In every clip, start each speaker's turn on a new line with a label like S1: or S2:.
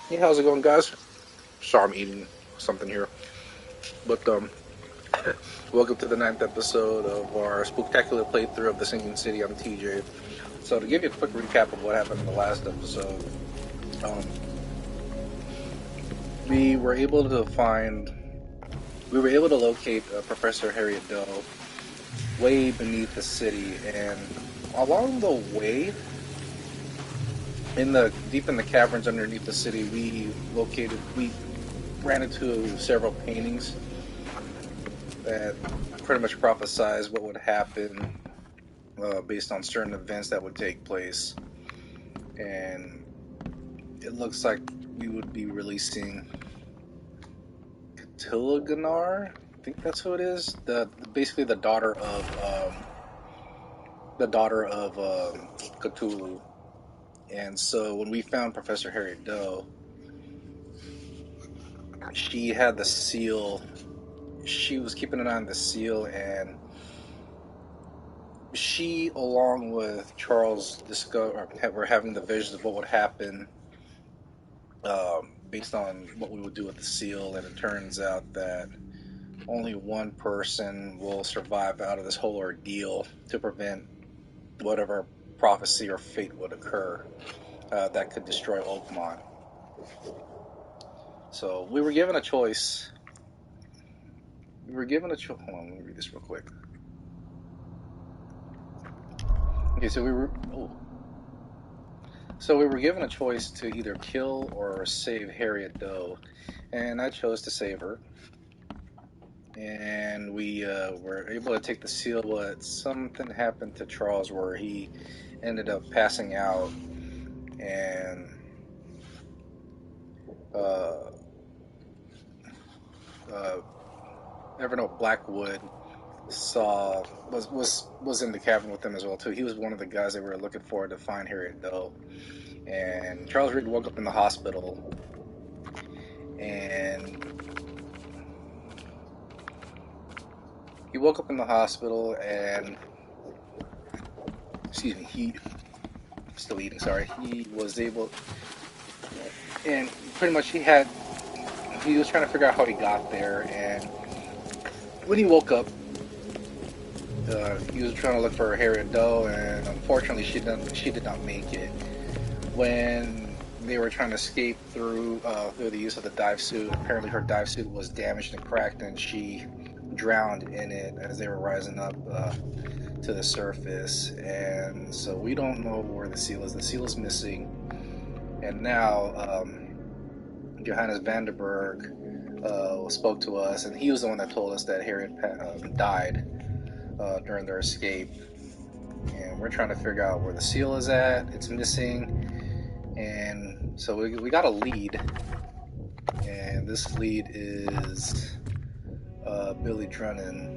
S1: Hey, how's it going, guys? Sorry, I'm eating something here. But, welcome to the ninth episode of our Spooktacular playthrough of The Sinking City. I'm TJ. So, to give you a quick recap of what happened in the last episode, um, we were able to locate Professor Harriet Dough way beneath the city, and along the way, deep in the caverns underneath the city, we ran into several paintings that pretty much prophesized what would happen based on certain events that would take place. And it looks like we would be releasing Catillagar. I think that's who it is. Basically the daughter of Cthulhu. And so when we found Professor Harriet Doe, she had the seal. She was keeping an eye on the seal, and she, along with Charles, were having the visions of what would happen based on what we would do with the seal. And it turns out that only one person will survive out of this whole ordeal to prevent whatever prophecy or fate would occur that could destroy Oakmont. So we were given a choice. Hold on, let me read this real quick. Okay, so we were given a choice to either kill or save Harriet Doe, and I chose to save her. And we were able to take the seal, but something happened to Charles where he ended up passing out, and uh, uh, Evernote Blackwood was in the cabin with them as well too. He was one of the guys that we were looking for to find Harriet Doe. And Charles Reed woke up in the hospital, and excuse me, he still eating. Sorry, he was able, and pretty much he was trying to figure out how he got there, and when he woke up, he was trying to look for Harriet Doe, and unfortunately, she did not make it. When they were trying to escape through the use of the dive suit, apparently her dive suit was damaged and cracked, and she drowned in it as they were rising up to the surface. And so we don't know where the seal is. The seal is missing, and now Johannes Vanderberg spoke to us, and he was the one that told us that Harriet died during their escape. And we're trying to figure out where the seal is at. It's missing, and so we got a lead, and this lead is Billy Drennan.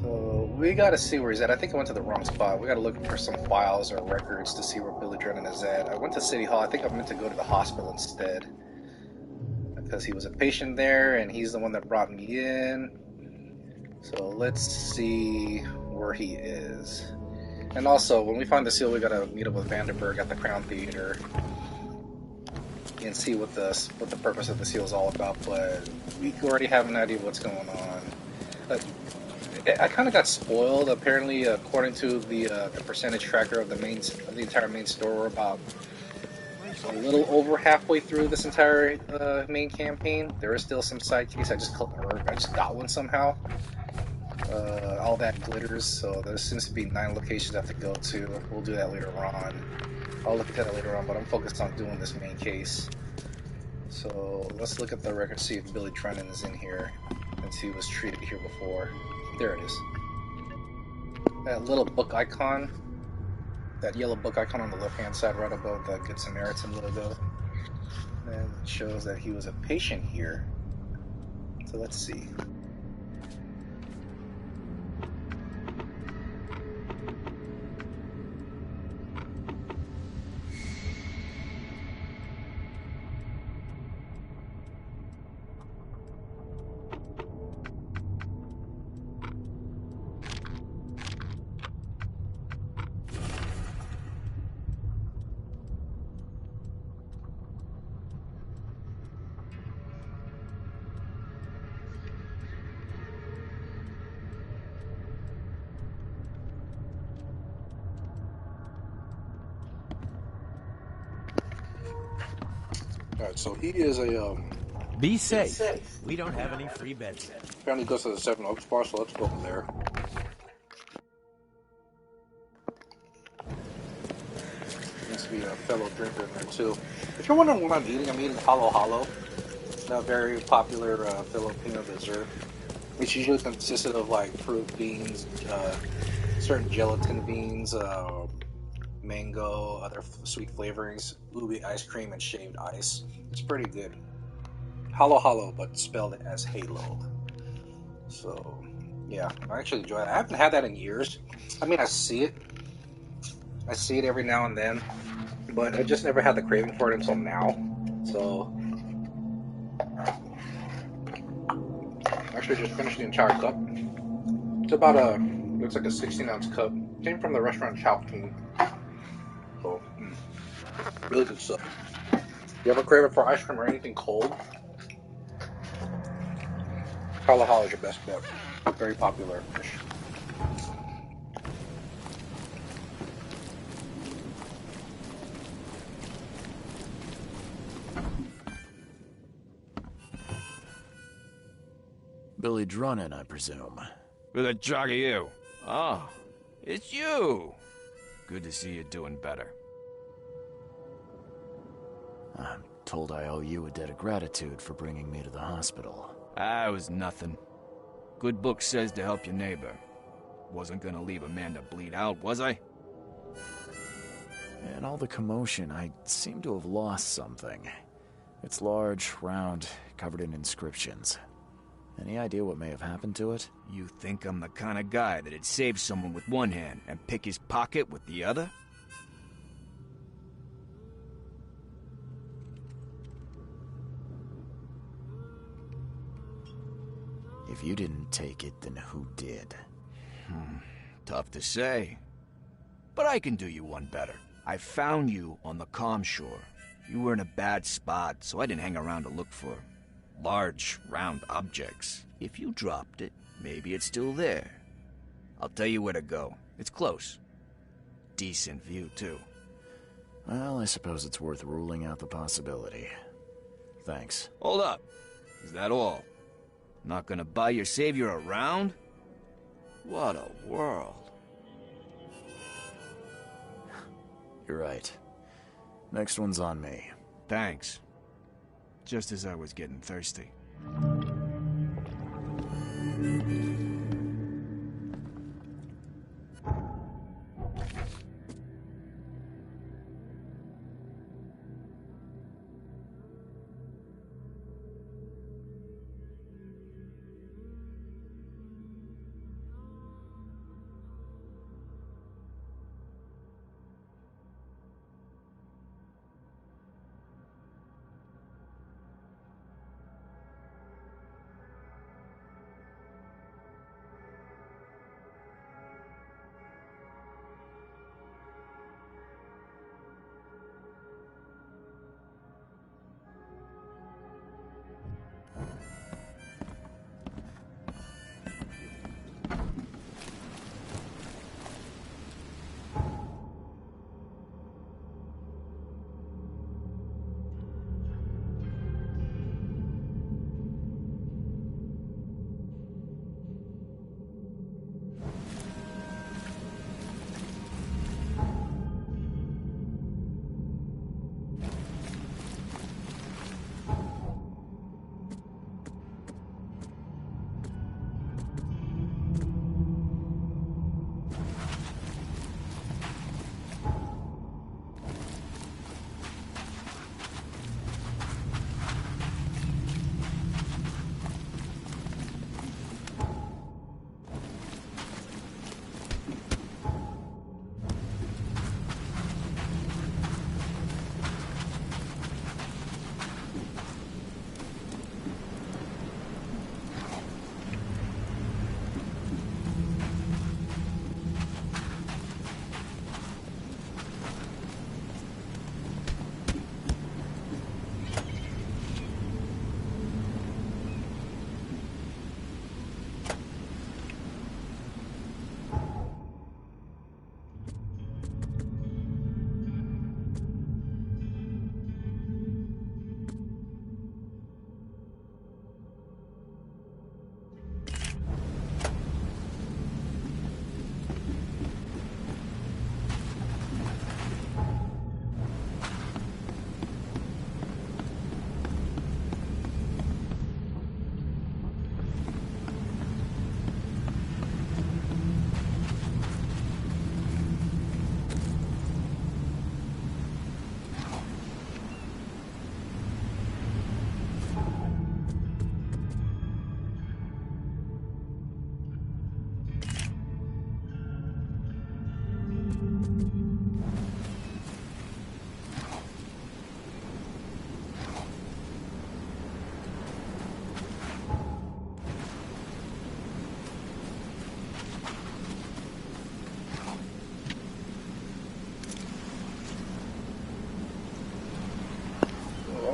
S1: So we got to see where he's at. I think I went to the wrong spot. We got to look for some files or records to see where Billy Drennan is at. I went to City Hall. I think I meant to go to the hospital instead, because he was a patient there, and he's the one that brought me in. So let's see where he is. And also, when we find the seal, we gotta meet up with Vandenberg at the Crown Theater and see what the purpose of the seal is all about. But we already have an idea of what's going on. I kind of got spoiled. Apparently, according to the percentage tracker of the entire main store, we're about a little over halfway through this entire main campaign. There is still some side case. I just got one somehow. All that glitters, so there seems to be 9 locations I have to go to. We'll do that later on. I'll look at that later on, but I'm focused on doing this main case. So let's look at the record, see if Billy Drennan is in here, and see who was treated here before. There it is. That little book icon, that yellow book icon on the left-hand side right above the Good Samaritan logo, and it shows that he was a patient here. So let's see. Alright, so he is a,
S2: Be safe. We don't have any free beds yet.
S1: apparently goes to the Seven Oaks bar, so let's go over there. Needs to be a fellow drinker in there, too. If you're wondering what I'm eating Halo Halo. A very popular Filipino dessert. It's usually consisted of like fruit beans, certain gelatin beans, mango, other sweet flavorings, ubi ice cream, and shaved ice. It's pretty good. Halo Halo, but spelled as Halo. So, yeah, I actually enjoy it. I haven't had that in years. I mean, I see it. I see it every now and then, but I just never had the craving for it until now. So, actually just finished the entire cup. It's about looks like a 16-ounce cup. Came from the restaurant Chowking. So, really good stuff. You ever crave it for ice cream or anything cold? Kalahal is your best bet. Very popular fish.
S3: Billy Drunin, I presume.
S4: Who the jog are you? Oh, it's you. Good to see you doing better.
S3: I'm told I owe you a debt of gratitude for bringing me to the hospital.
S4: It was nothing. Good book says to help your neighbor. Wasn't gonna leave a man to bleed out, was I?
S3: In all the commotion, I seem to have lost something. It's large, round, covered in inscriptions. Any idea what may have happened to it?
S4: You think I'm the kind of guy that'd save someone with one hand and pick his pocket with the other?
S3: If you didn't take it, then who did?
S4: Tough to say. But I can do you one better. I found you on the calm shore. You were in a bad spot, so I didn't hang around to look for large, round objects. If you dropped it, maybe it's still there. I'll tell you where to go. It's close. Decent view, too.
S3: Well, I suppose it's worth ruling out the possibility. Thanks.
S4: Hold up. Is that all? Not gonna buy your savior around? What a world.
S3: You're right. Next one's on me.
S4: Thanks. Just as I was getting thirsty.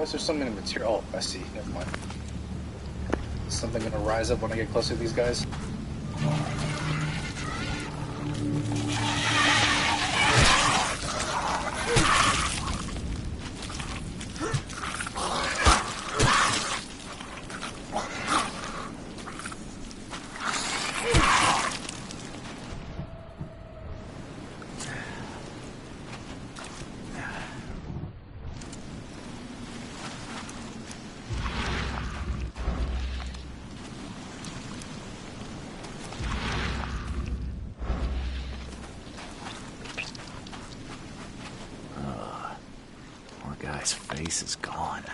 S1: is there something in the material? Oh, I see. Never mind. Is something gonna rise up when I get closer to these guys?
S3: Guy's face is gone.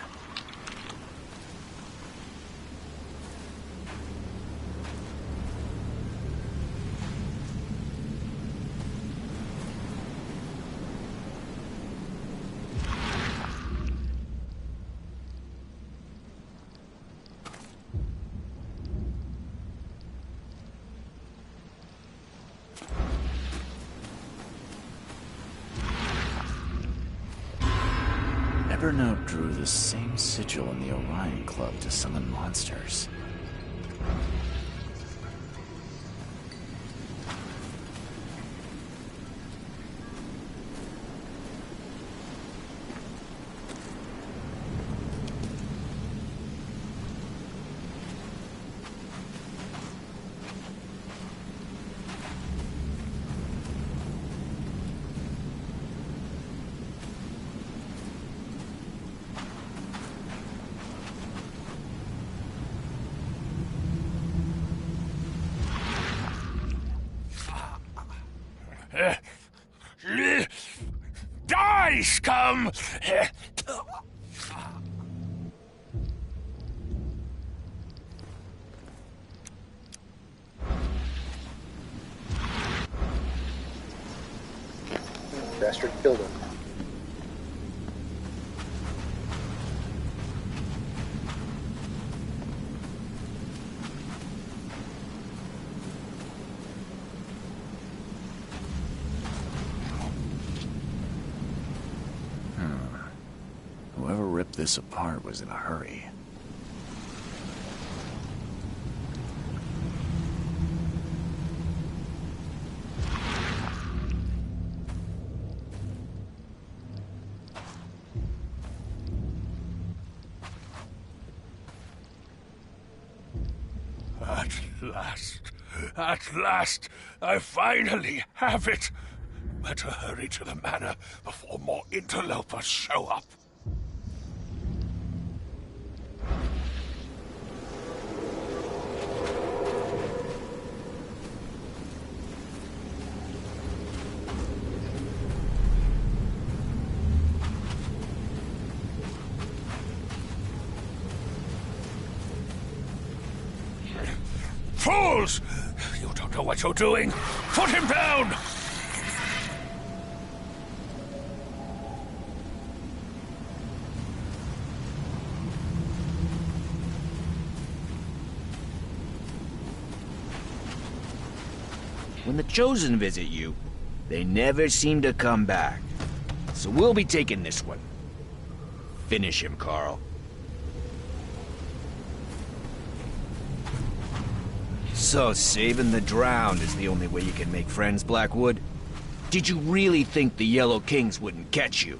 S3: Evernote drew the same sigil in the Orion Club to summon monsters.
S5: Die, scum!
S1: Bastard killed him.
S3: Whoever ripped this apart was in a hurry.
S5: At last, I finally have it. Better hurry to the manor before more interlopers show up. Fools! You don't know what you're doing. Put him down!
S4: When the Chosen visit you, they never seem to come back. So we'll be taking this one. Finish him, Carl. So saving the drowned is the only way you can make friends, Blackwood? Did you really think the Yellow Kings wouldn't catch you?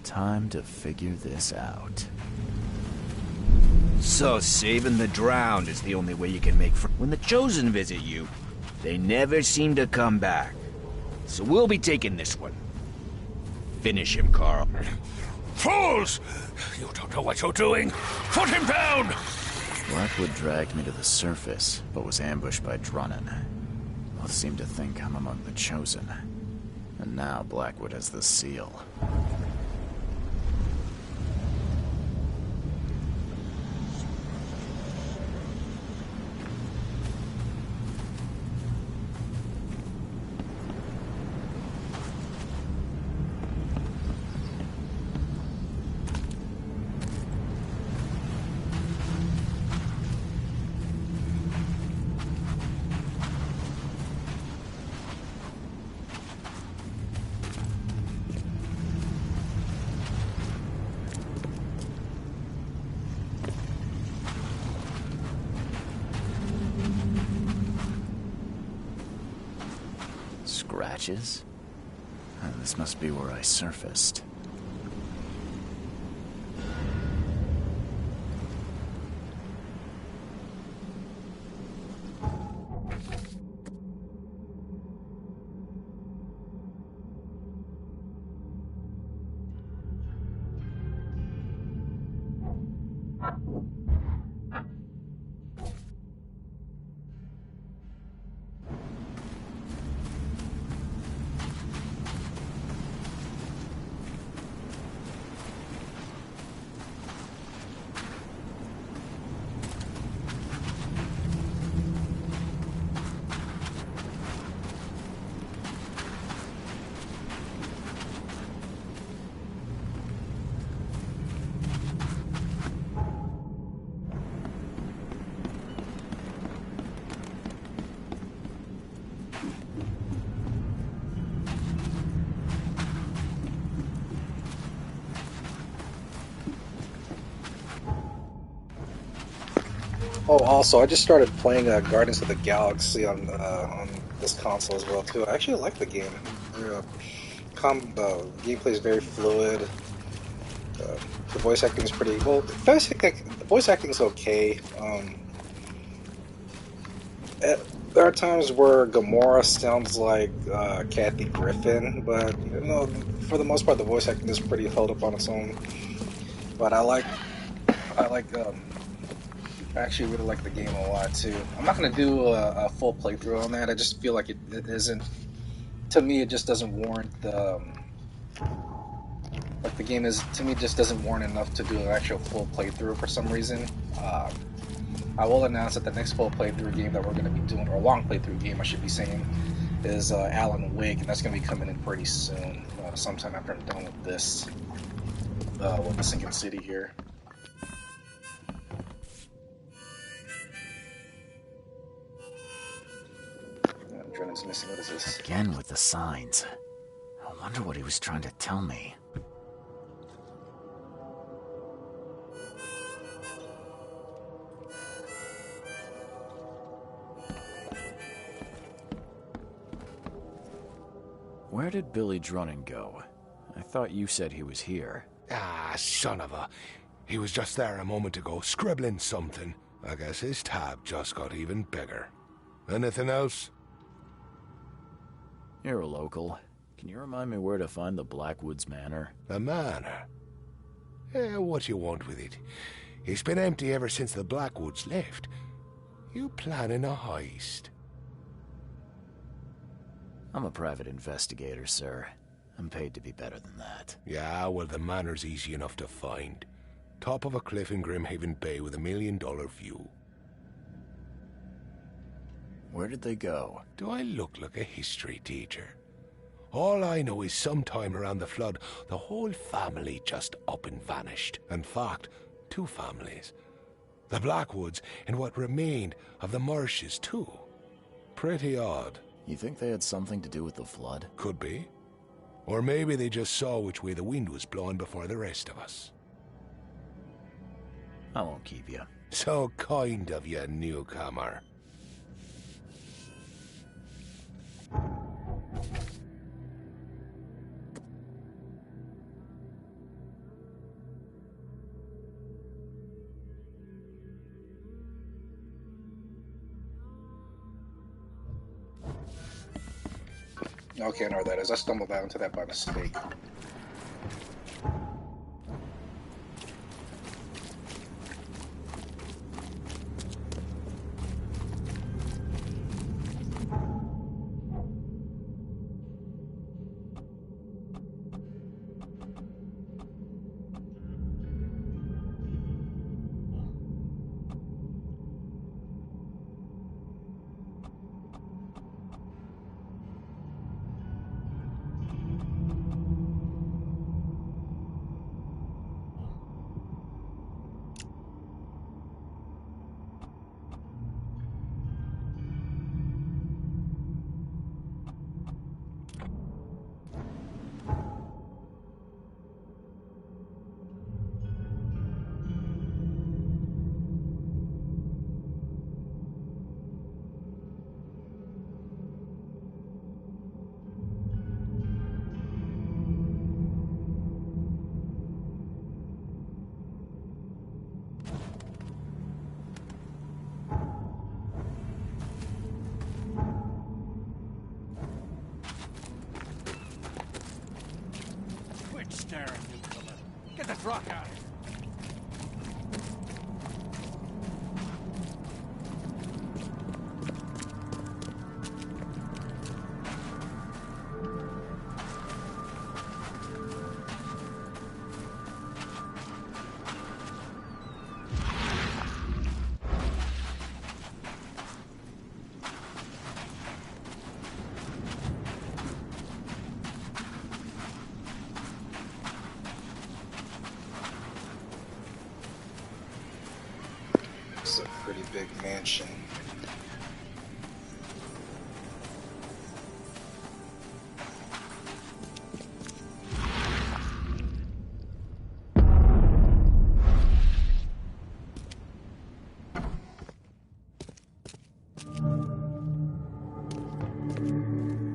S3: Time to figure this out.
S4: So saving the drowned is the only way you can make friends. When the Chosen visit you, they never seem to come back. So we'll be taking this one. Finish him, Carl.
S5: Fools! You don't know what you're doing. Put him down!
S3: Blackwood dragged me to the surface, but was ambushed by Drunnan. Both seem to think I'm among the Chosen. And now Blackwood has the seal. Scratches? This must be where I surfaced.
S1: Oh, also, I just started playing Guardians of the Galaxy on this console as well too. I actually like the game. Gameplay is very fluid. The voice acting is pretty well. The voice acting is okay. There are times where Gamora sounds like Kathy Griffin, but you know, for the most part, the voice acting is pretty held up on its own. But I actually really like the game a lot too. I'm not gonna do a full playthrough on that. I just feel like it isn't. To me, it just doesn't warrant the. Like the game is, to me, just doesn't warrant enough to do an actual full playthrough for some reason. I will announce that the next full playthrough game that we're going to be doing, or long playthrough game I should be saying, is Alan Wake, and that's going to be coming in pretty soon, sometime after I'm done with this, with the Sinking City here. Adrenaline's missing. What is this?
S3: Again with the signs. I wonder what he was trying to tell me. Where did Billy Drunnen go? I thought you said he was here.
S5: Ah, son of a... He was just there a moment ago, scribbling something. I guess his tab just got even bigger. Anything else?
S3: You're a local. Can you remind me where to find the Blackwoods Manor?
S5: The manor? What you want with it? It's been empty ever since the Blackwoods left. You planning a heist?
S3: I'm a private investigator, sir. I'm paid to be better than that.
S5: Yeah, well, the manor's easy enough to find. Top of a cliff in Grimhaven Bay with $1 million view.
S3: Where did they go?
S5: Do I look like a history teacher? All I know is sometime around the flood, the whole family just up and vanished. In fact, 2 families. The Blackwoods and what remained of the marshes, too. Pretty odd.
S3: You think they had something to do with the flood?
S5: Could be. Or maybe they just saw which way the wind was blowing before the rest of us.
S3: I won't keep you.
S5: So kind of you, newcomer.
S1: Okay, I know where that is. I stumbled out into that by mistake.
S2: daring newcomer. Get the truck out of here.
S1: It's a pretty big mansion.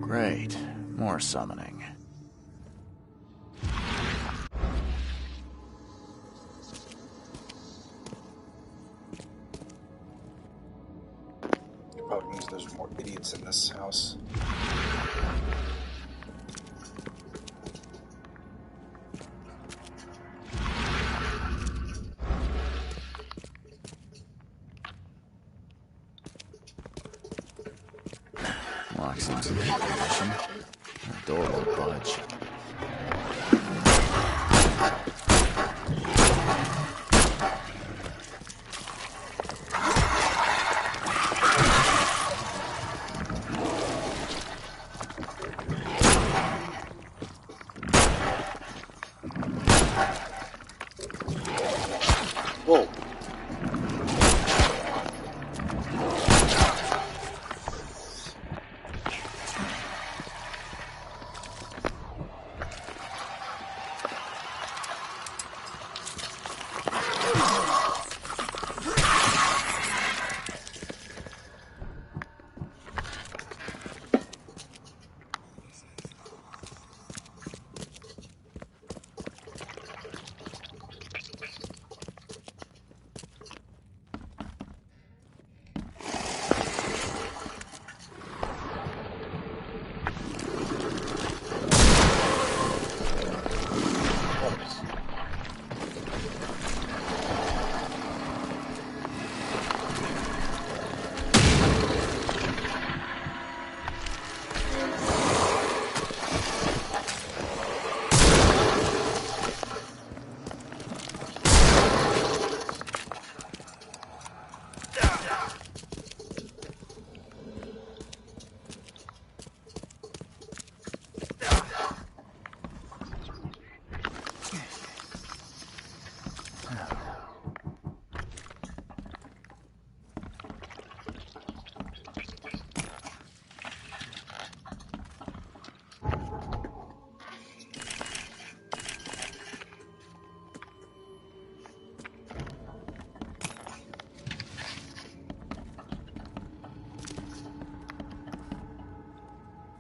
S3: Great. More summoning.
S1: Probably means there's more idiots in this house.
S3: Lock seems in good condition. The door won't budge.
S1: Whoa.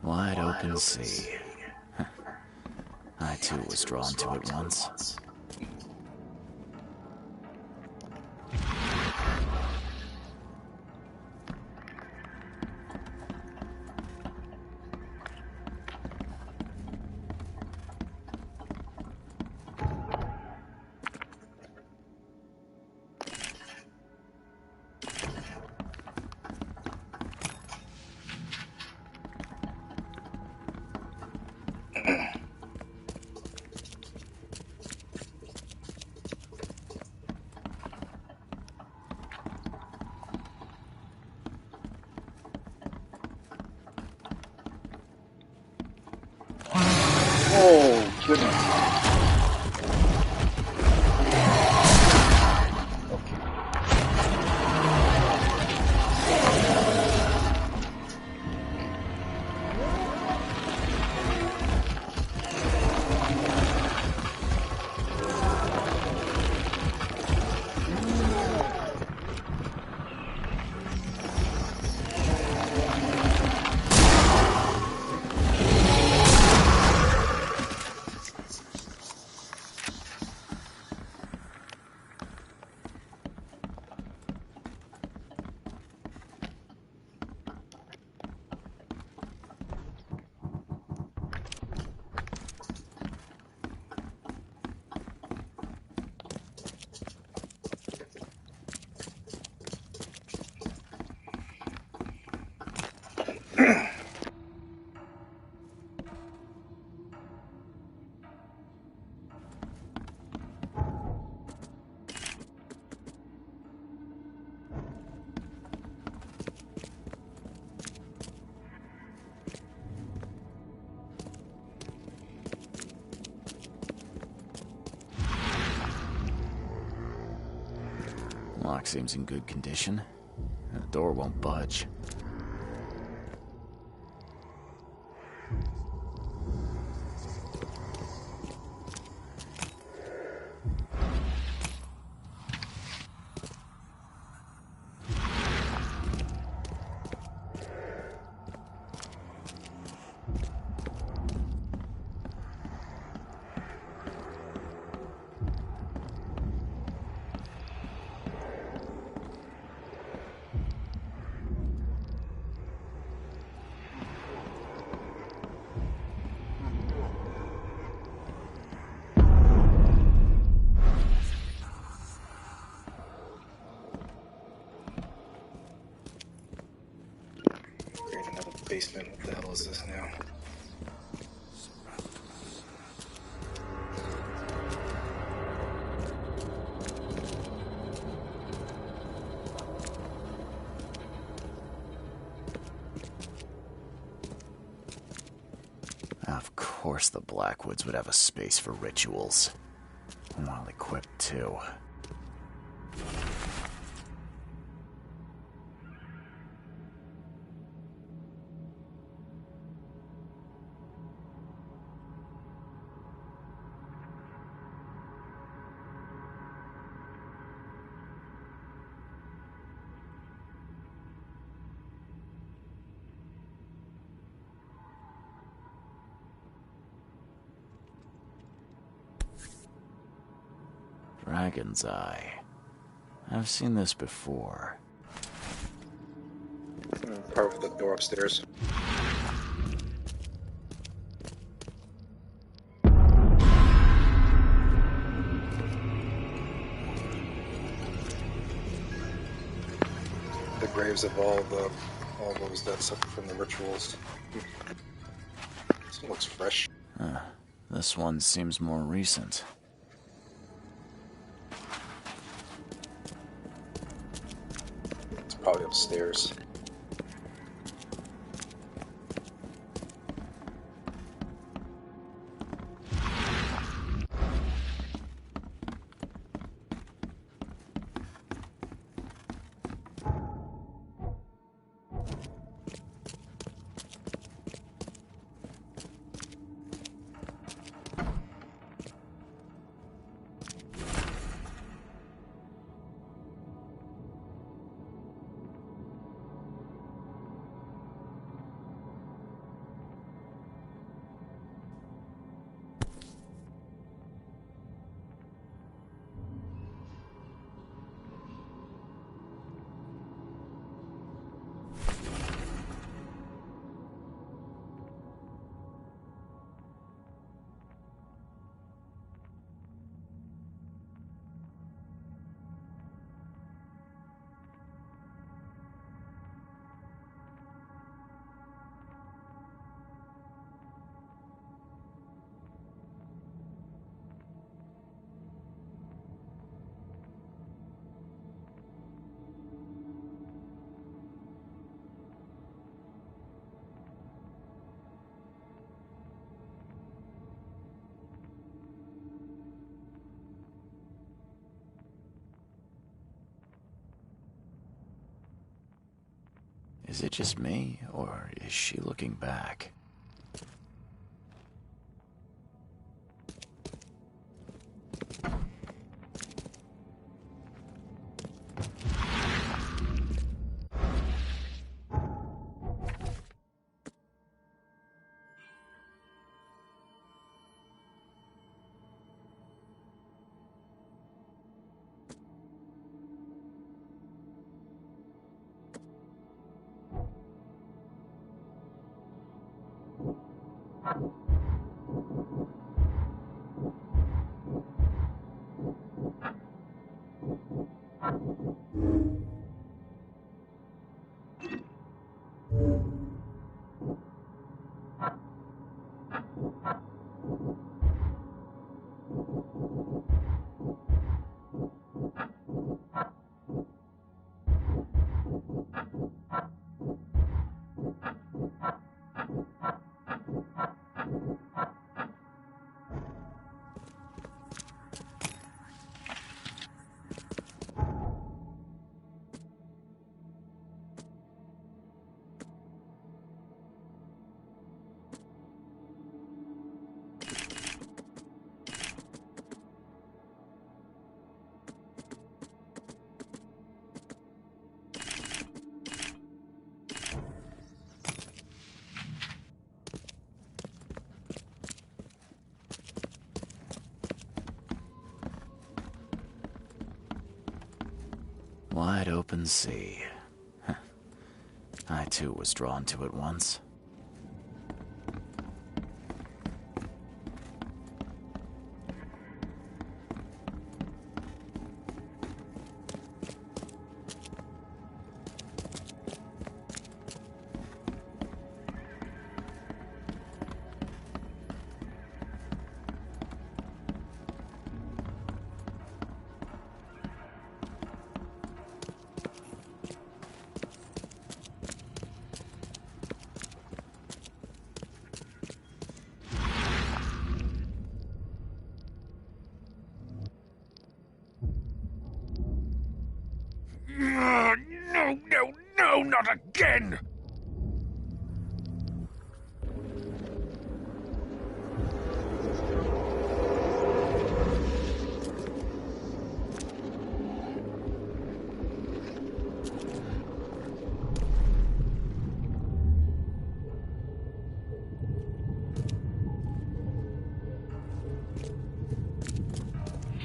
S3: Wide open sea. I too was drawn to it once.
S1: Oh, goodness.
S3: lock seems in good condition. The door won't budge.
S1: Basement. What the hell is this now?
S3: Of course the Blackwoods would have a space for rituals. Well equipped too. Dragon's Eye. I've seen this before.
S1: Part of the door upstairs. The graves of all those that suffer from the rituals. This one looks fresh.
S3: This one seems more recent.
S1: It's probably upstairs.
S3: Is it just me, or is she looking back? open sea. I too was drawn to it once.
S5: No, not again!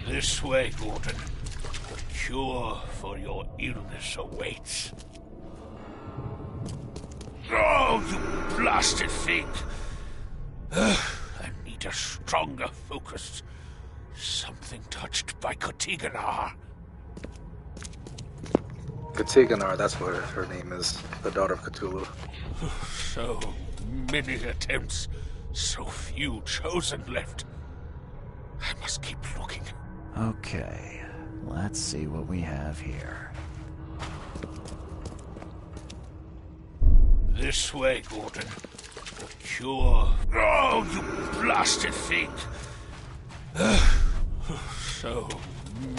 S5: This way, Gordon. The cure for your illness awaits. Oh, you blasted thing! I need a stronger focus. Something touched by Kotiganar.
S1: Kotiganar, that's what her name is. The daughter of Cthulhu.
S5: So many attempts, so few chosen left. I must keep looking.
S3: Okay, let's see what we have here.
S5: This way, Gordon. The cure. Oh, you blasted thing! So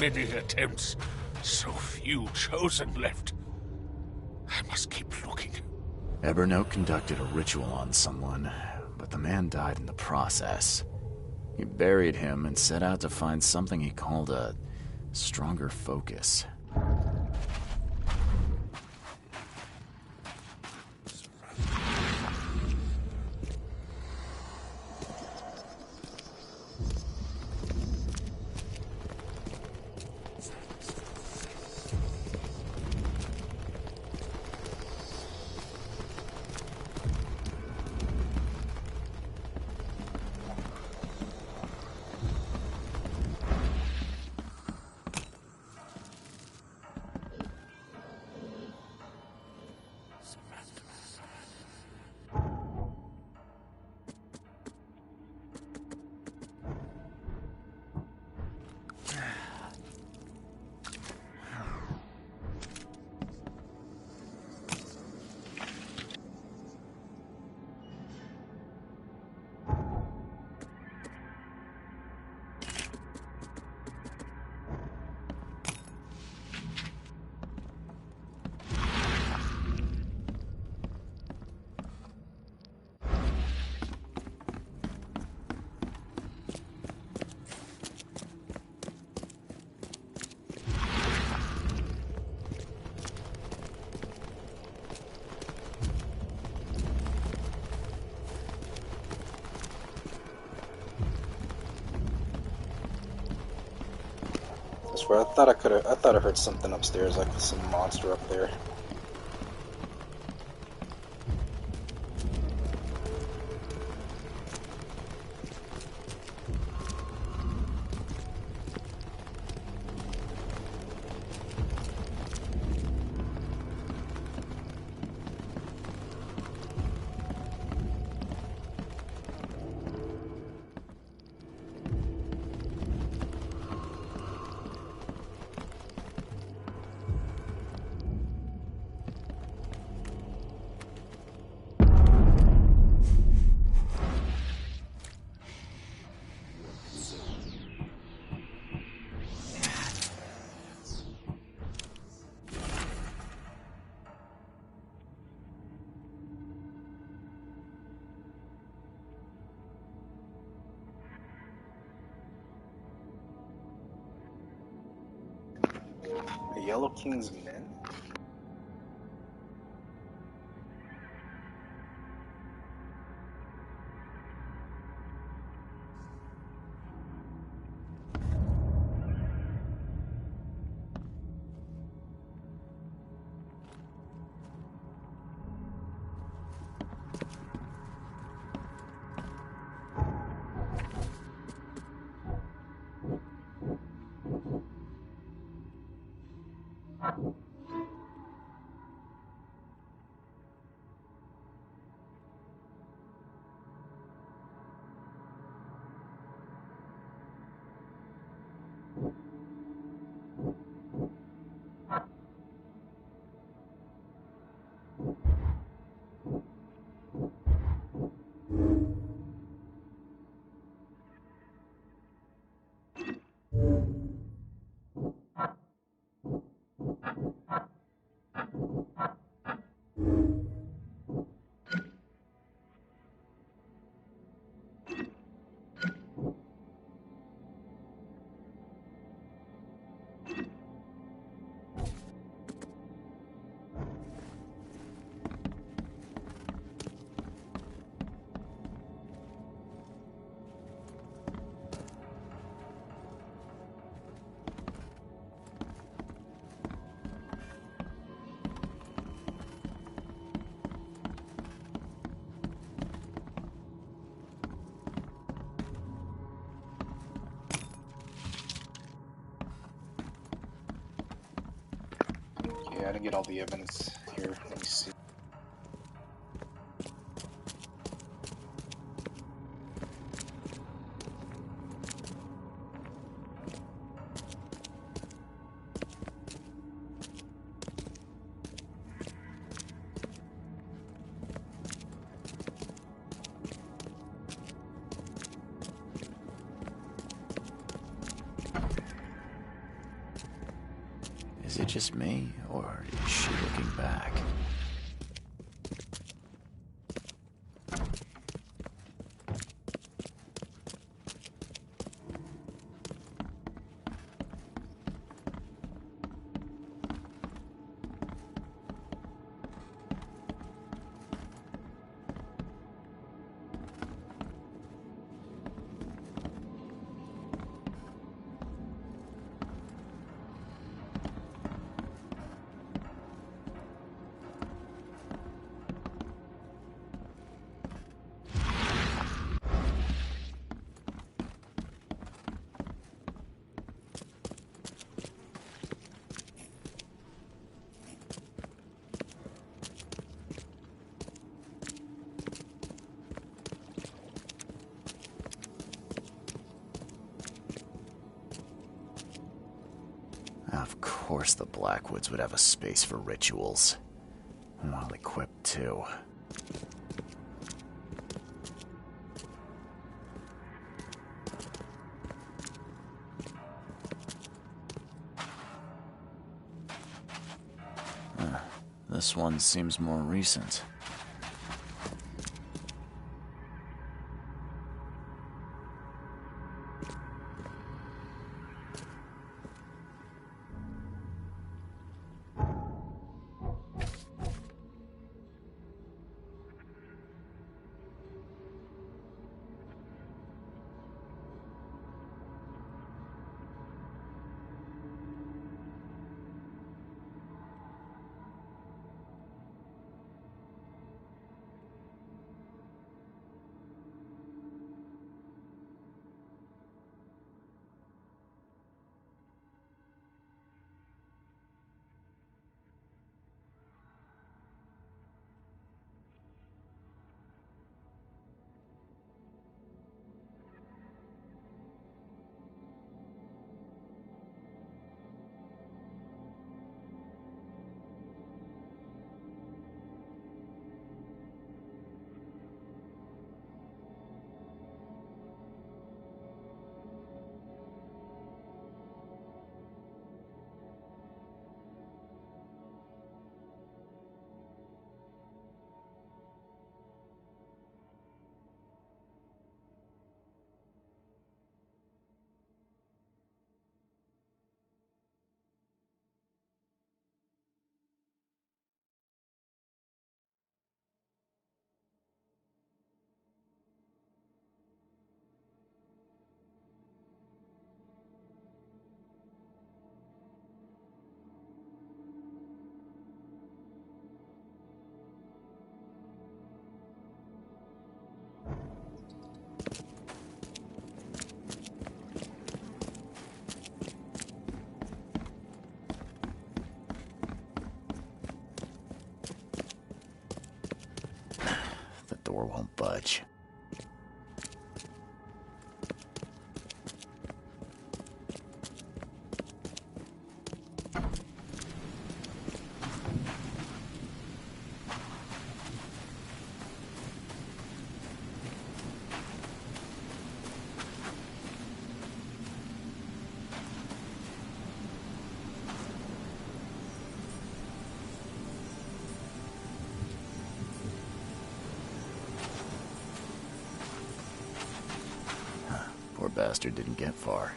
S5: many attempts, so few chosen left. I must keep looking.
S3: Evernote conducted a ritual on someone, but the man died in the process. He buried him and set out to find something he called a stronger focus.
S1: I swear, I thought I heard something upstairs, like some monster up there. The Yellow King's men? to get all the evidence here. Let me see.
S3: Is it just me, or is she looking back? Of course the Blackwoods would have a space for rituals. Well equipped, too. This one seems more recent. The door won't budge. Poor bastard didn't get far.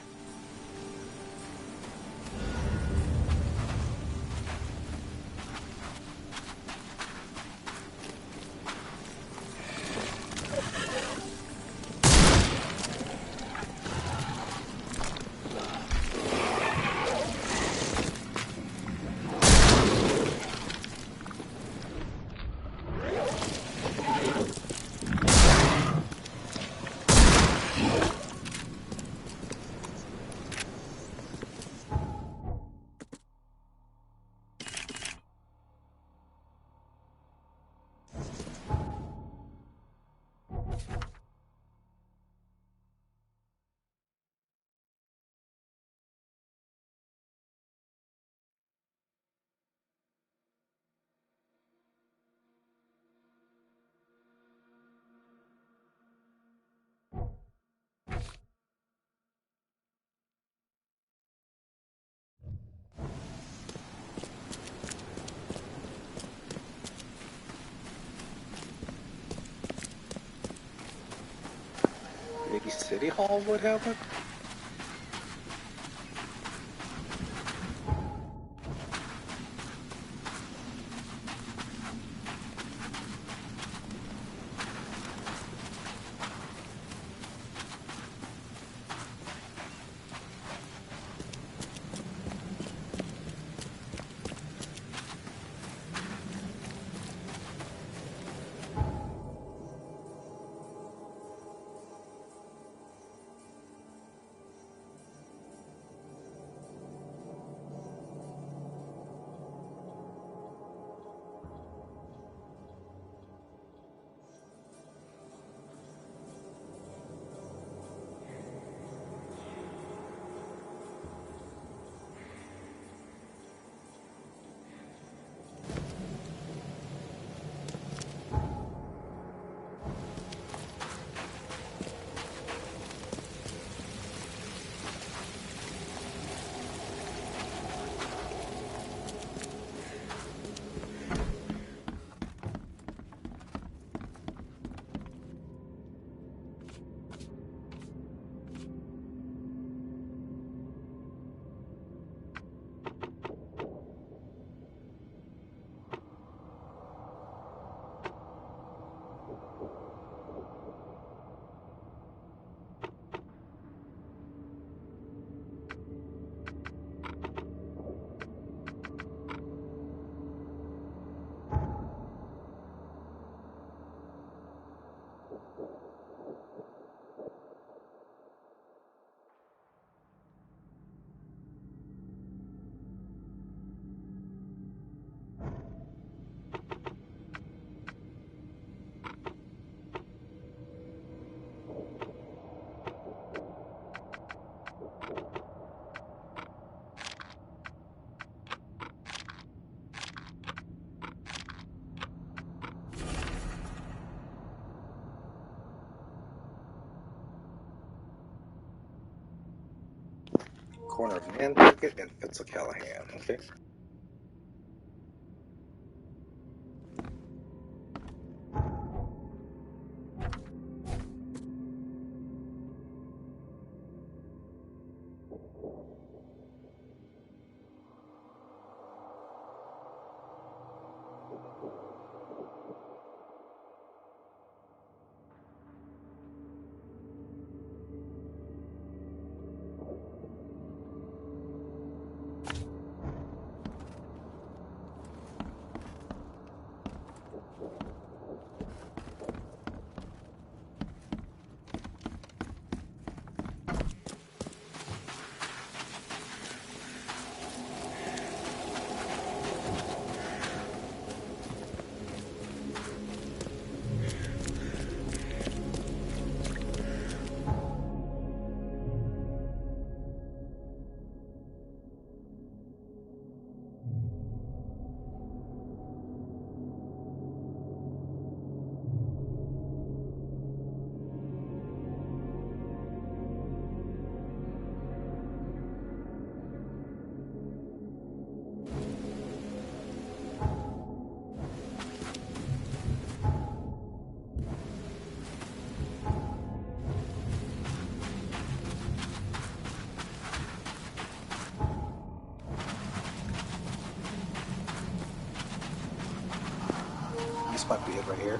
S1: maybe City Hall would have it? Corner of Nantucket and Fitzcallahan. Okay. This might be it right here.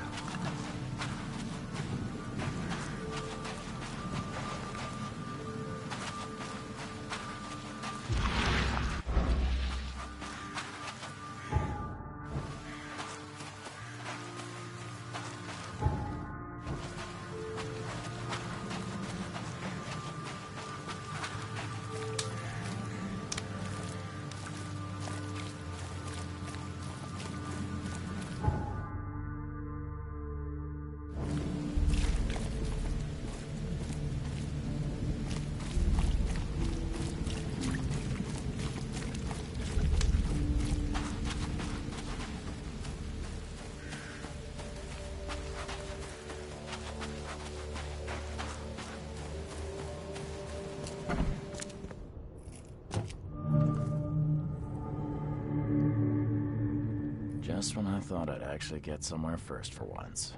S3: Just when I thought I'd actually get somewhere first for once.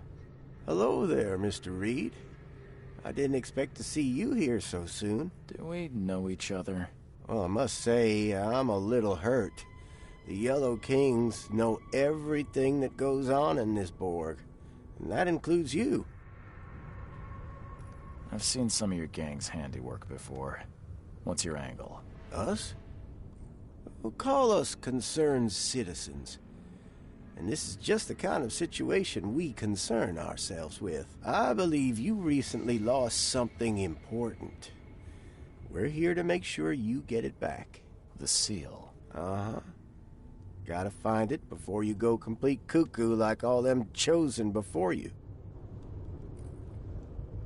S6: Hello there, Mr. Reed. I didn't expect to see you here so soon.
S3: Do we know each other?
S6: Well, I must say, I'm a little hurt. The Yellow Kings know everything that goes on in this Borg, and that includes you.
S3: I've seen some of your gang's handiwork before. What's your angle?
S6: Us? Well, call us concerned citizens. And this is just the kind of situation we concern ourselves with. I believe you recently lost something important. We're here to make sure you get it back.
S3: The seal.
S6: Uh-huh. Gotta find it before you go complete cuckoo like all them chosen before you.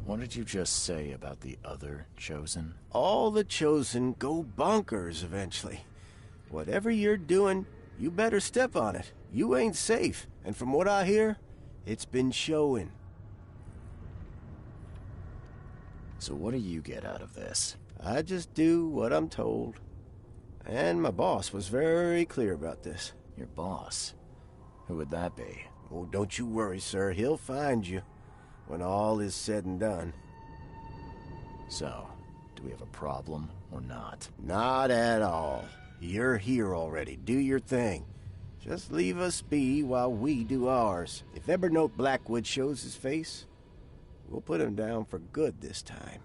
S3: What did you just say about the other chosen?
S6: All the chosen go bonkers eventually. Whatever you're doing, you better step on it. You ain't safe, and from what I hear, it's been showing.
S3: So what do you get out of this?
S6: I just do what I'm told. And my boss was very clear about this.
S3: Your boss? Who would that be?
S6: Oh, don't you worry, sir. He'll find you when all is said and done.
S3: So, do we have a problem or not?
S6: Not at all. You're here already. Do your thing. Just leave us be while we do ours. If ever Note Blackwood shows his face, we'll put him down for good this time.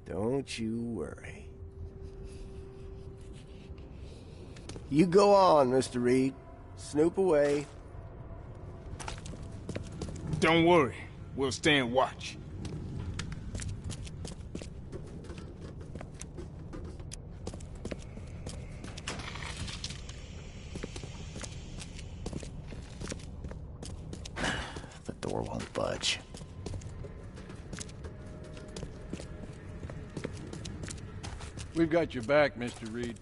S6: Don't you worry. You go on, Mr. Reed. Snoop away.
S7: Don't worry. We'll stand watch.
S3: The door won't budge.
S8: We've got your back, Mr. Reed.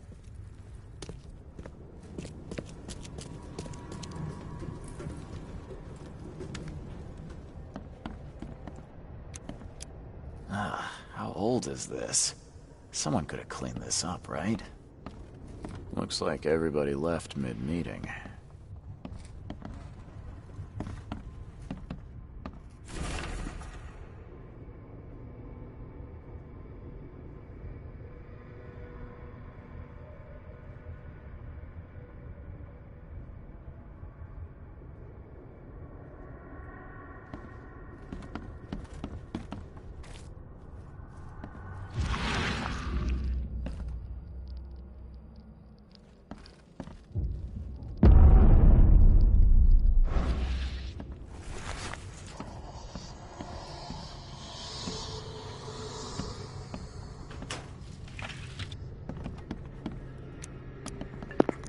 S3: How old is this? Someone could have cleaned this up, right? Looks like everybody left mid-meeting.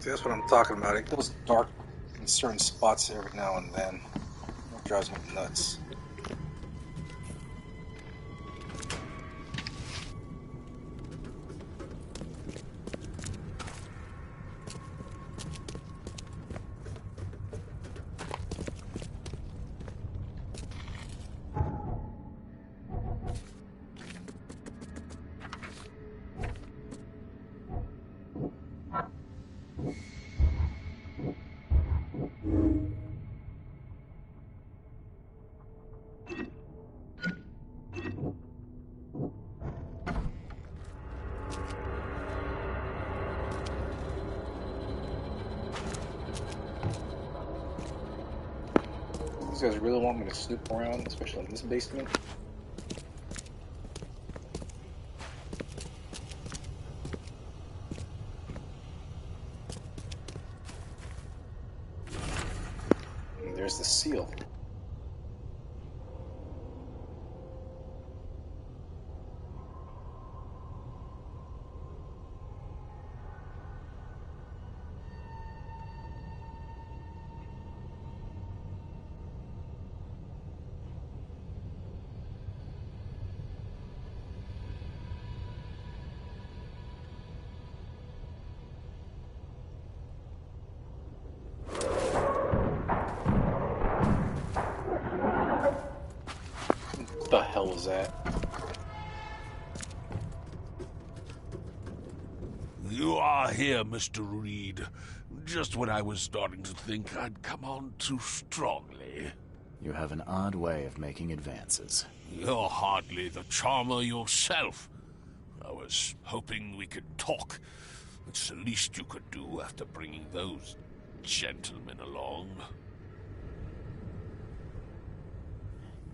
S1: See, that's what I'm talking about. It goes dark in certain spots every now and then. It drives me nuts. These guys really want me to snoop around, especially in this basement. And there's the seal. What the hell was that?
S5: You are here, Mr. Reed. Just when I was starting to think I'd come on too strongly.
S3: You have an odd way of making advances.
S5: You're hardly the charmer yourself. I was hoping we could talk. It's the least you could do after bringing those gentlemen along.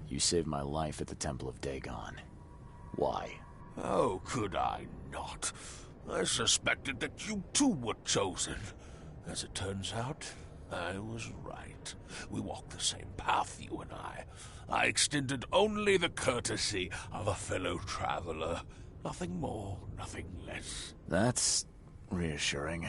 S3: You saved my life at the Temple of Dagon. Why?
S5: How could I not? I suspected that you too were chosen. As it turns out, I was right. We walked the same path, you and I. I extended only the courtesy of a fellow traveler. Nothing more, nothing less.
S3: That's reassuring.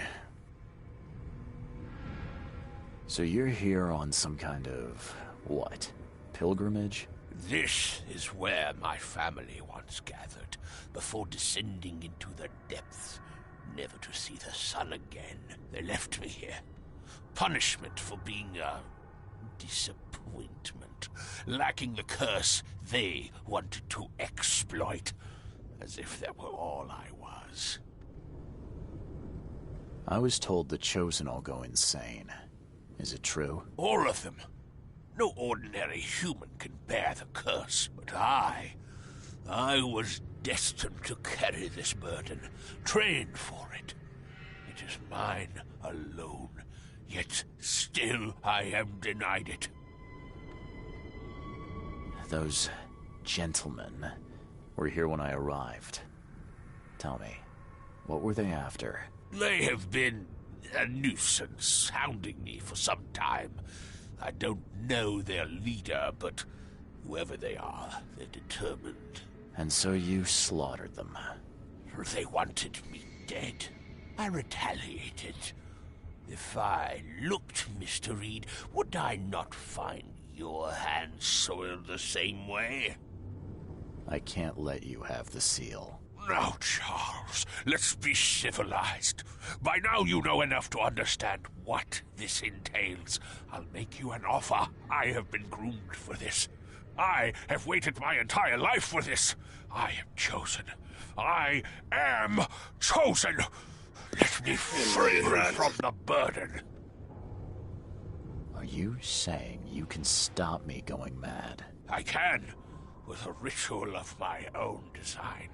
S3: So you're here on some kind of, what, pilgrimage?
S5: This is where my family once gathered, before descending into the depths, never to see the sun again. They left me here. Punishment for being a disappointment, lacking the curse they wanted to exploit, as if that were all I was.
S3: I was told the Chosen all go insane. Is it true?
S5: All of them. No ordinary human can bear the curse, but I was destined to carry this burden, trained for it. It is mine alone, yet still I am denied it.
S3: Those gentlemen were here when I arrived. Tell me, what were they after?
S5: They have been a nuisance, hounding me for some time. I don't know their leader, but whoever they are, they're determined.
S3: And so you slaughtered them.
S5: They wanted me dead. I retaliated. If I looked, Mr. Reed, would I not find your hands soiled the same way?
S3: I can't let you have the seal.
S5: Now, Charles, let's be civilized. By now you know enough to understand what this entails. I'll make you an offer. I have been groomed for this. I have waited my entire life for this. I am chosen. I am chosen. Let me free you from the burden.
S3: Are you saying you can stop me going mad?
S5: I can, with a ritual of my own design.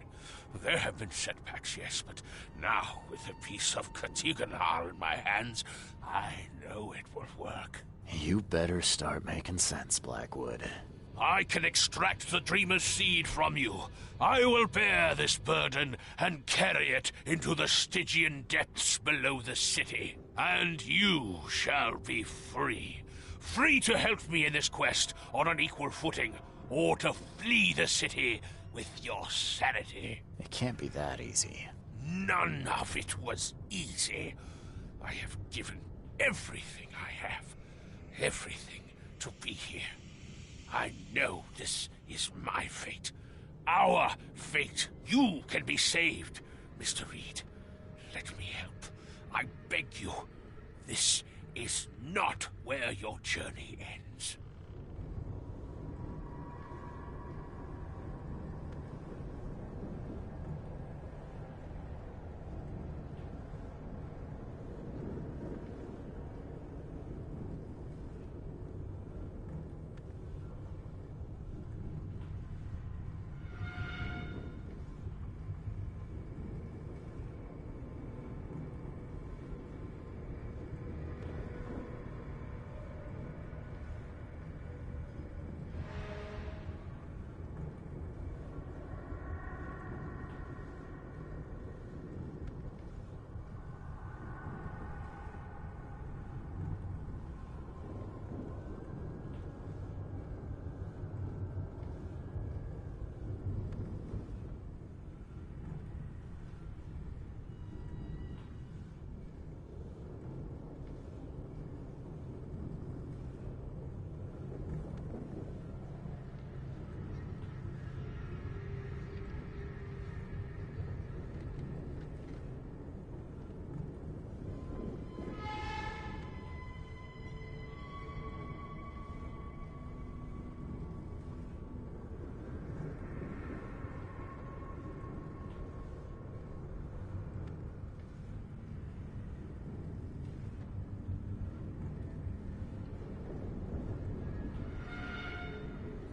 S5: There have been setbacks, yes, but now, with a piece of PlayTHRU in my hands, I know it will work.
S3: You better start making sense, Blackwood.
S5: I can extract the Dreamer's seed from you. I will bear this burden and carry it into the Stygian depths below the city. And you shall be free. Free to help me in this quest on an equal footing, or to flee the city with your sanity.
S3: It can't be that easy.
S5: None of it was easy. I have given everything I have, everything to be here. I know this is my fate, our fate. You can be saved, Mr. Reed. Let me help. I beg you. This is not where your journey ends.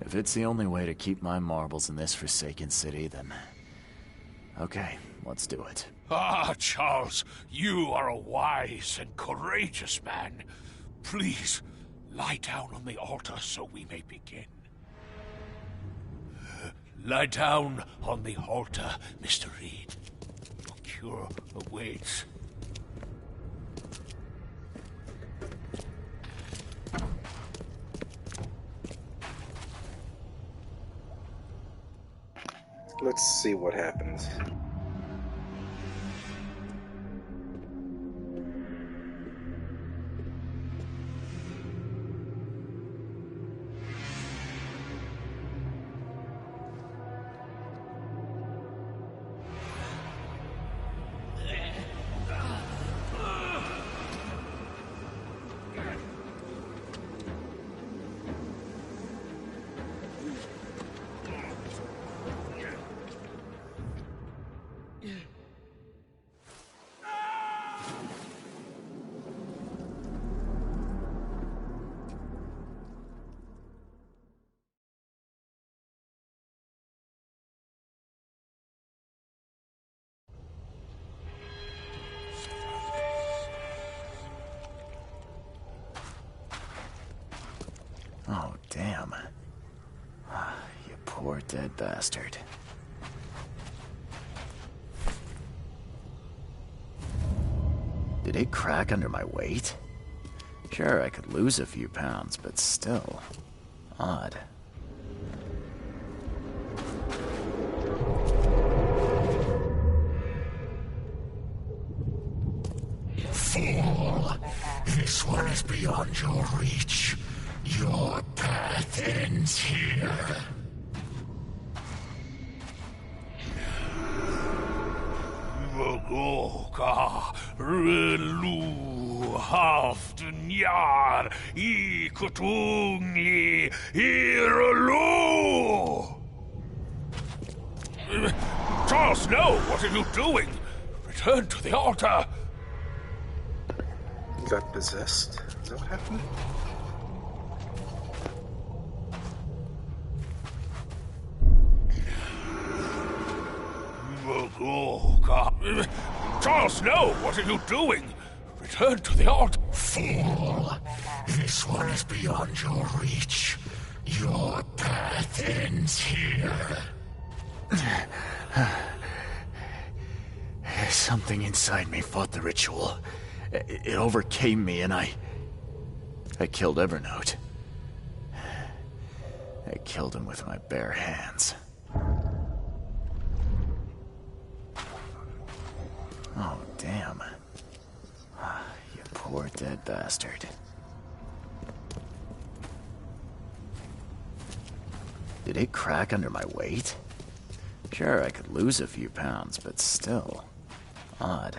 S3: If it's the only way to keep my marbles in this forsaken city, then... Okay, let's do it.
S5: Ah, Charles, you are a wise and courageous man. Please, lie down on the altar so we may begin. Lie down on the altar, Mr. Reed. Your cure awaits.
S1: Let's see what happens.
S3: Oh, damn. You poor dead bastard. Did it crack under my weight? Sure, I could lose a few pounds, but still... odd.
S5: Fool! This one is beyond your reach. Your path ends here. Vogoka relu haftunyar I kutungi irelu. Charles, no! What are you doing? Return to the altar.
S1: You got possessed? Is that what happened?
S5: Charles, no! What are you doing? Return to the altar. Fool! This one is beyond your reach. Your path ends here.
S3: Something inside me fought the ritual. It overcame me, and I killed Evernote. I killed him with my bare hands. Oh, damn. You poor dead bastard. Did it crack under my weight? Sure, I could lose a few pounds, but still... odd.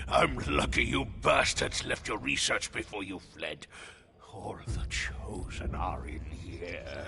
S5: I'm lucky you bastards left your research before you fled. All the chosen are in here.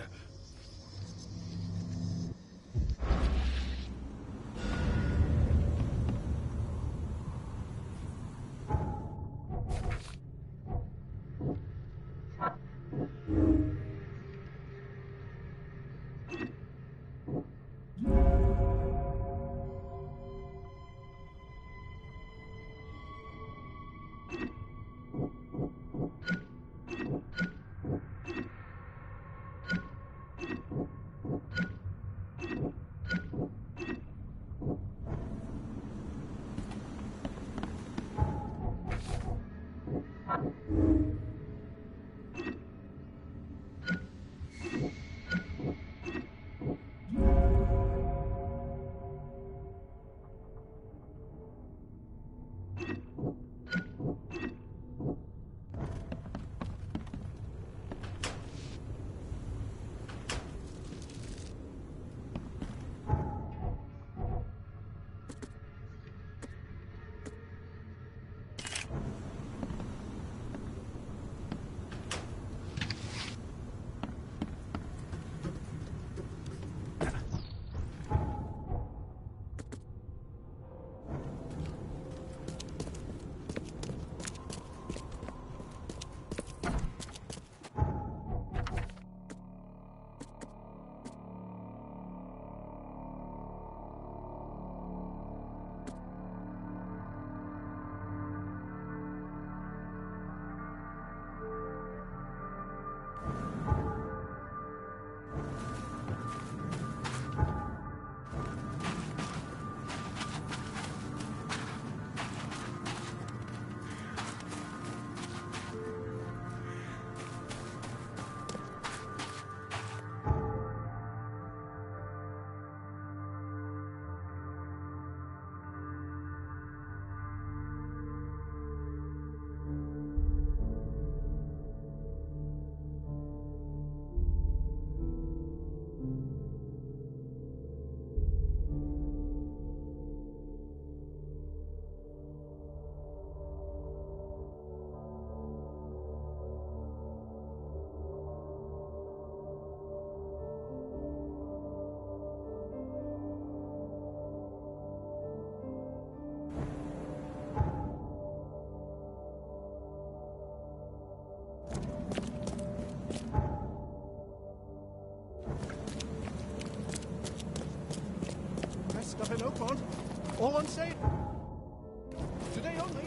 S9: Stuff in Oakmont. All on sale. Today only.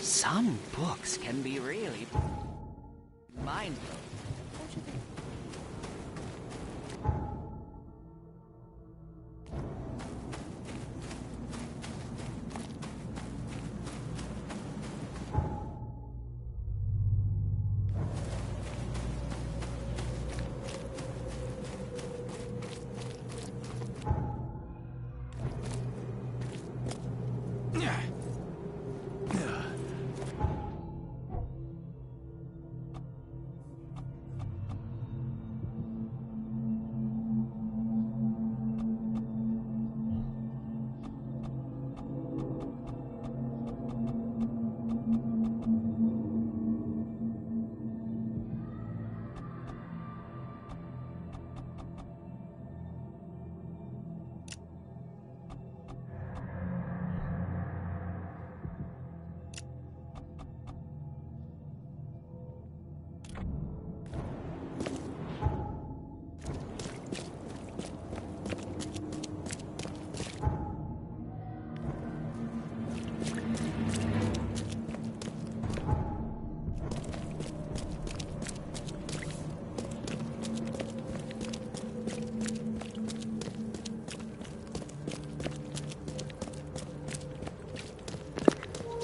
S10: Some books can be really mind-blowing. Don't you think?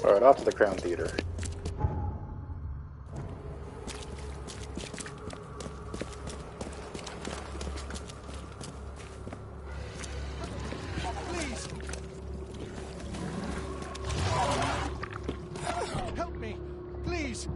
S1: Alright, off to the Crown Theater.
S9: Please. Help me. Please.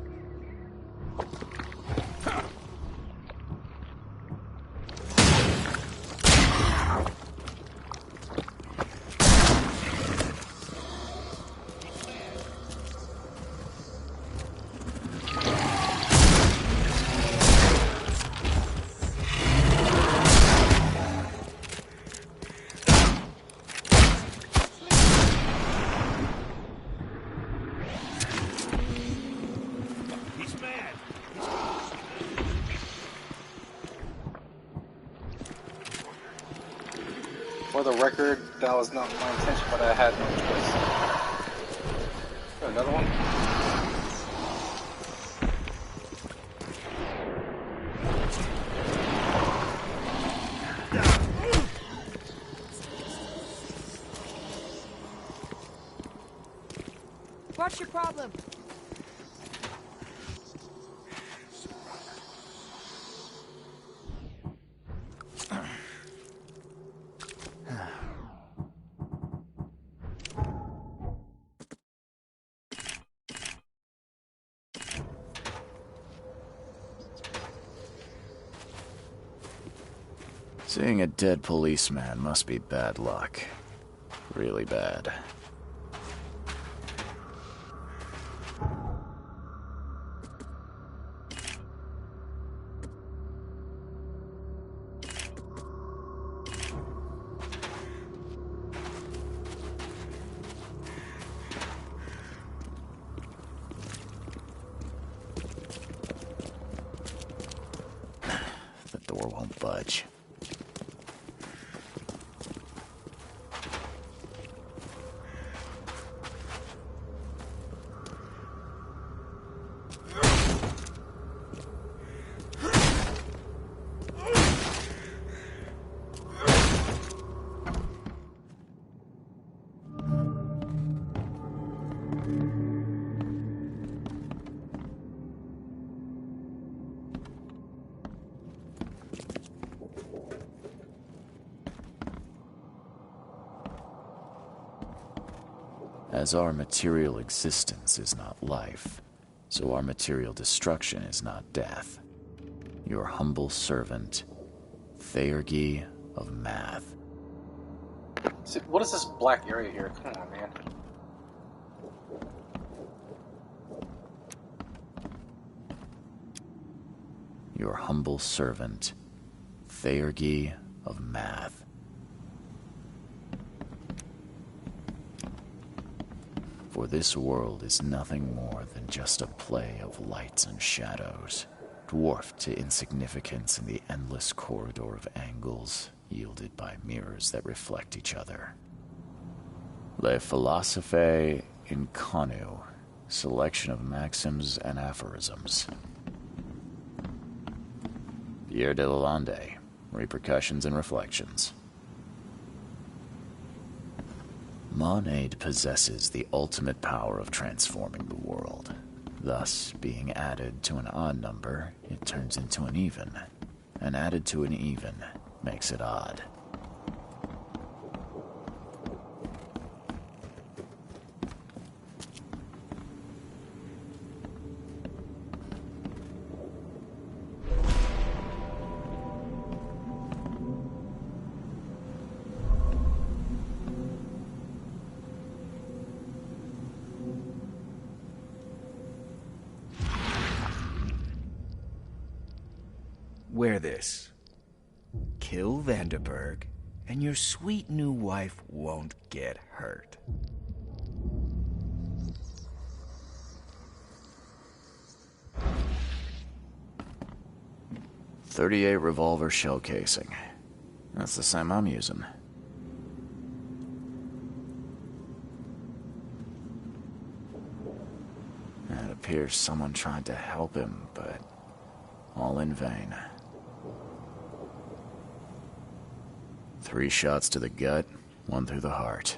S1: For the record, that was not my intention, but I had no choice. Another one?
S11: What's your problem?
S3: Seeing a dead policeman must be bad luck. Really bad. The door won't budge. As our material existence is not life, so our material destruction is not death. Your humble servant, PlayTHRU of Math.
S1: See, what is this black area here? Come on, man.
S3: Your humble servant, PlayTHRU of Math. For this world is nothing more than just a play of lights and shadows, dwarfed to insignificance in the endless corridor of angles yielded by mirrors that reflect each other. Le Philosophe Inconu, selection of maxims and aphorisms. Pierre de Lalande, repercussions and reflections. Monade possesses the ultimate power of transforming the world. Thus, being added to an odd number, it turns into an even. And added to an even makes it odd.
S4: Wear this. Kill Vanderberg, and your sweet new wife won't get hurt.
S3: .38 revolver shell casing. That's the same I'm using. It appears someone tried to help him, but all in vain. 3 shots to the gut, 1 through the heart.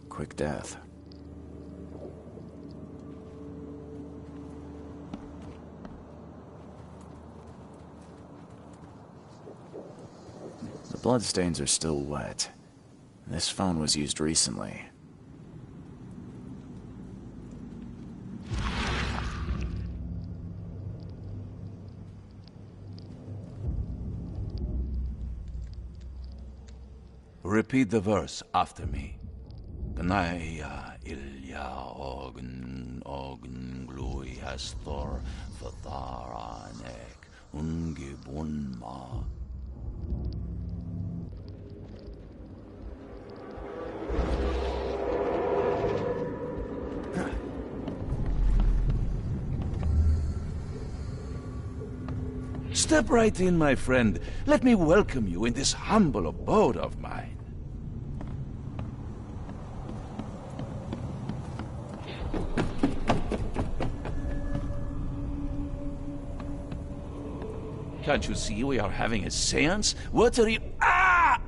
S3: Quick death. The bloodstains are still wet. This phone was used recently.
S12: Repeat the verse after me. Gnaya ilya ogn glui hastor vataranek ungibunma. Step right in, my friend. Let me welcome you in this humble abode of mine. Can't you see we are having a seance? What are you... Ah!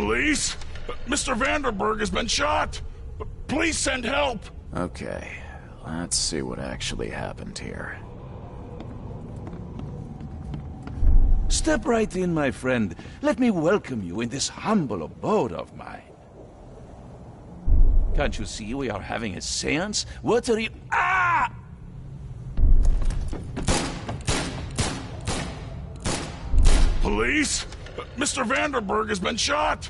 S12: Police? Mr. Vanderberg has been shot! Please send help!
S3: Okay, let's see what actually happened here.
S12: Step right in, my friend. Let me welcome you in this humble abode of mine. Can't you see we are having a seance? What are you... Ah! Police? Mr. Vanderberg has been shot!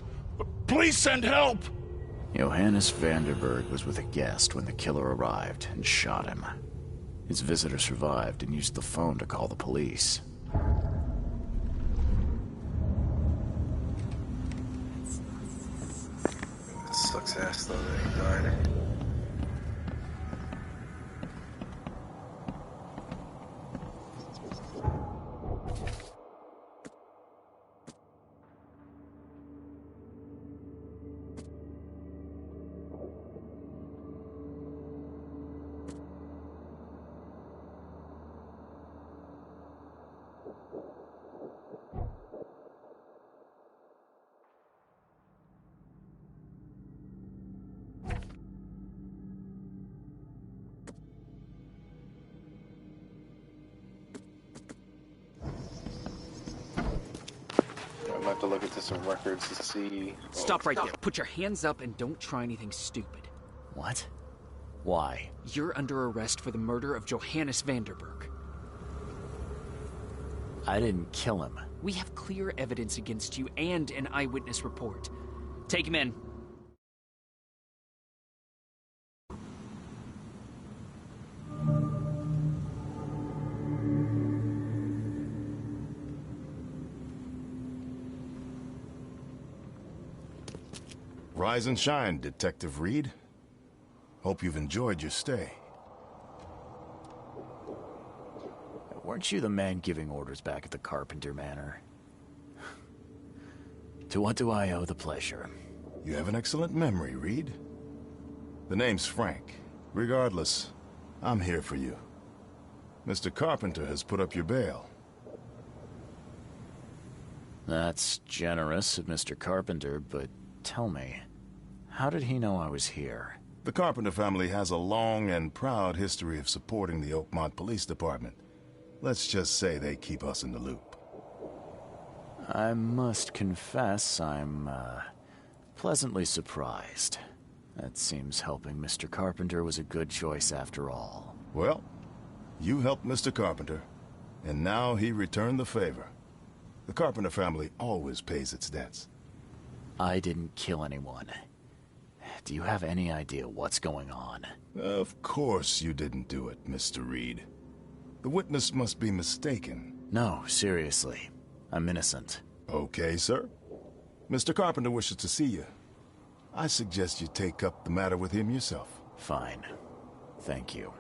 S12: Please send help!
S3: Johannes Vanderberg was with a guest when the killer arrived and shot him. His visitor survived and used the phone to call the police.
S1: Sucks ass though that he died. I'm gonna have to look into some records to see.
S11: Stop right there. Put your hands up and don't try anything stupid.
S3: What? Why?
S11: You're under arrest for the murder of Johannes Vanderberg.
S3: I didn't kill him.
S11: We have clear evidence against you and an eyewitness report. Take him in.
S13: Rise and shine, Detective Reed. Hope you've enjoyed your stay.
S3: Weren't you the man giving orders back at the Carpenter Manor? To what do I owe the pleasure?
S13: You have an excellent memory, Reed. The name's Frank. Regardless, I'm here for you. Mr. Carpenter has put up your bail.
S3: That's generous of Mr. Carpenter, but tell me, how did he know I was here?
S13: The Carpenter family has a long and proud history of supporting the Oakmont Police Department. Let's just say they keep us in the loop.
S3: I must confess I'm, pleasantly surprised. That seems helping Mr. Carpenter was a good choice after all.
S13: Well, you helped Mr. Carpenter, and now he returned the favor. The Carpenter family always pays its debts.
S3: I didn't kill anyone. Do you have any idea what's going on?
S13: Of course you didn't do it, Mr. Reed. The witness must be mistaken.
S3: No, seriously. I'm innocent.
S13: Okay, sir. Mr. Carpenter wishes to see you. I suggest you take up the matter with him yourself.
S3: Fine. Thank you.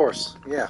S1: course. Yeah.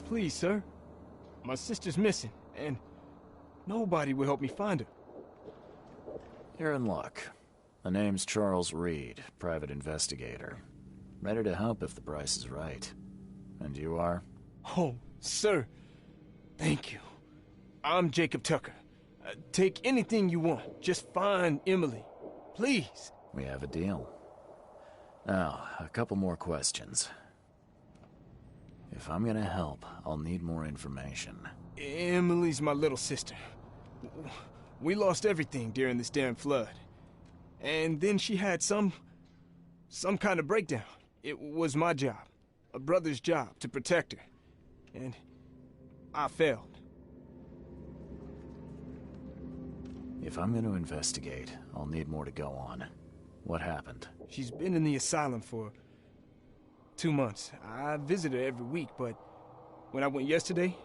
S7: Please, sir. My sister's missing, and nobody will help me find her.
S3: You're in luck. The name's Charles Reed, private investigator. Ready to help if the price is right. And you are?
S7: Oh, sir. Thank you. I'm Jacob Tucker. Take anything you want. Just find Emily. Please.
S3: We have a deal. Now, a couple more questions. If I'm gonna help, I'll need more information.
S7: Emily's my little sister. We lost everything during this damn flood. And then she had some kind of breakdown. It was my job, a brother's job, to protect her. And I failed.
S3: If I'm gonna investigate, I'll need more to go on. What happened?
S7: She's been in the asylum for 2 months. I visit her every week, but when I went yesterday,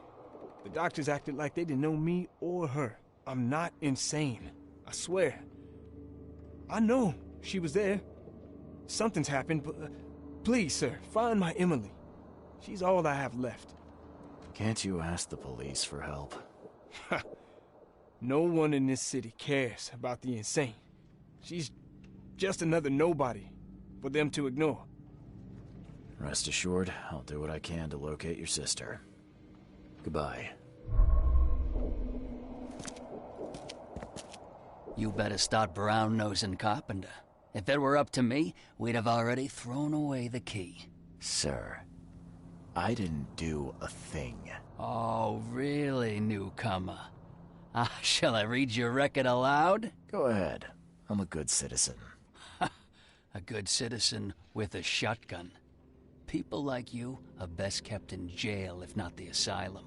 S7: the doctors acted like they didn't know me or her. I'm not insane, I swear. I know she was there. Something's happened, but please, sir, find my Emily. She's all I have left.
S3: Can't you ask the police for help?
S7: No one in this city cares about the insane. She's just another nobody for them to ignore.
S3: Rest assured, I'll do what I can to locate your sister. Goodbye.
S10: You better start brown-nosing Carpenter. If it were up to me, we'd have already thrown away the key.
S3: Sir, I didn't do a thing.
S10: Oh, really, newcomer? Shall I read your record aloud?
S3: Go ahead. I'm a good citizen.
S10: A good citizen with a shotgun. People like you are best kept in jail, if not the asylum.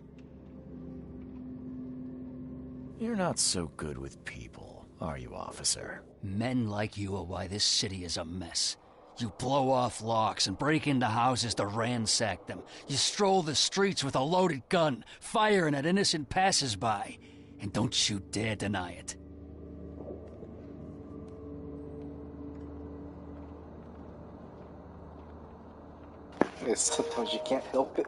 S3: You're not so good with people, are you, officer?
S10: Men like you are why this city is a mess. You blow off locks and break into houses to ransack them. You stroll the streets with a loaded gun, firing at innocent passers-by. And don't you dare deny it.
S1: Sometimes you can't help it.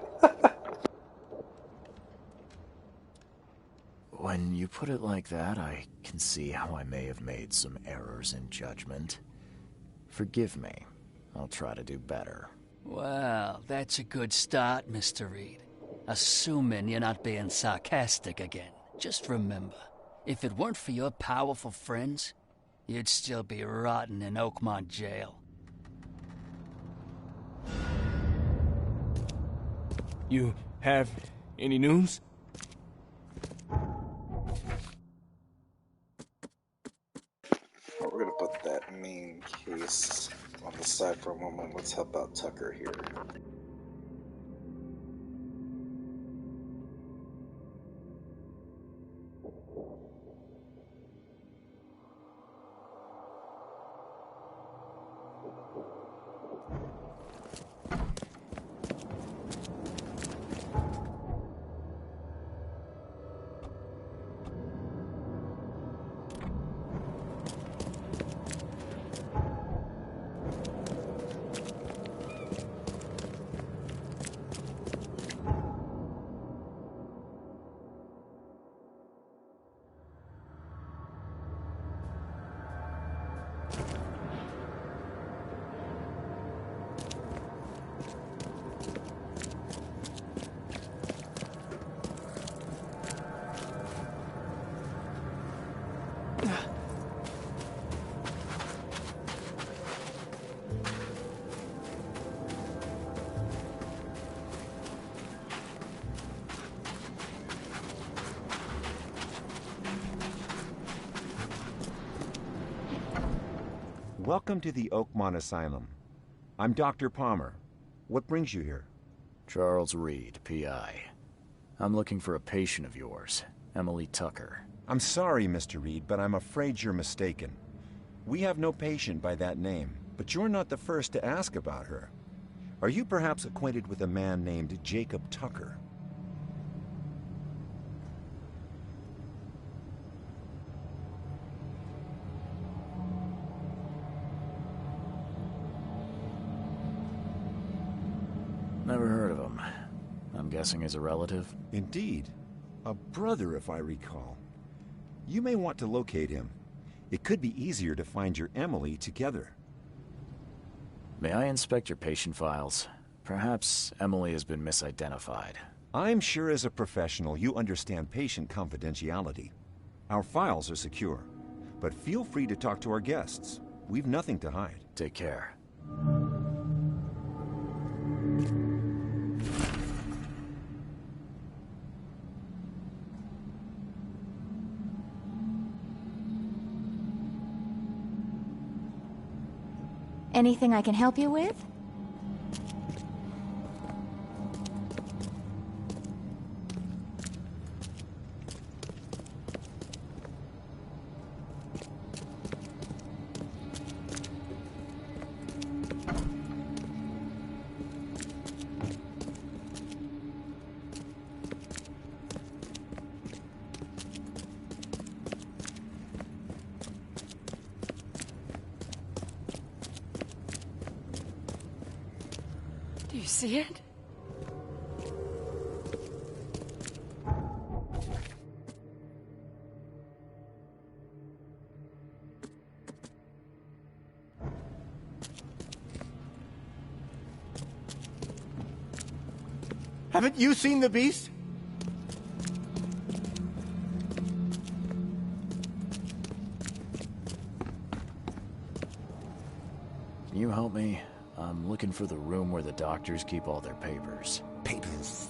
S3: When you put it like that, I can see how I may have made some errors in judgment. Forgive me. I'll try to do better.
S10: Well, that's a good start, Mr. Reed. Assuming you're not being sarcastic again. Just remember, if it weren't for your powerful friends, you'd still be rotting in Oakmont jail.
S7: You have any news?
S1: We're gonna put that main case on the side for a moment. Let's help out Tucker here.
S14: Welcome to the Oakmont Asylum. I'm Dr. Palmer. What brings you here?
S3: Charles Reed, PI. I'm looking for a patient of yours, Emily Tucker.
S14: I'm sorry, Mr. Reed, but I'm afraid you're mistaken. We have no patient by that name, but you're not the first to ask about her. Are you perhaps acquainted with a man named Jacob Tucker?
S3: Never heard of him. I'm guessing he's a relative?
S14: Indeed. A brother, if I recall. You may want to locate him. It could be easier to find your Emily together.
S3: May I inspect your patient files? Perhaps Emily has been misidentified.
S14: I'm sure as a professional you understand patient confidentiality. Our files are secure, but feel free to talk to our guests. We've nothing to hide.
S3: Take care.
S15: Anything I can help you with?
S16: Do you see it?
S6: Haven't you seen the beast?
S3: Can you help me? I'm looking for the room where the doctors keep all their papers.
S17: Papers.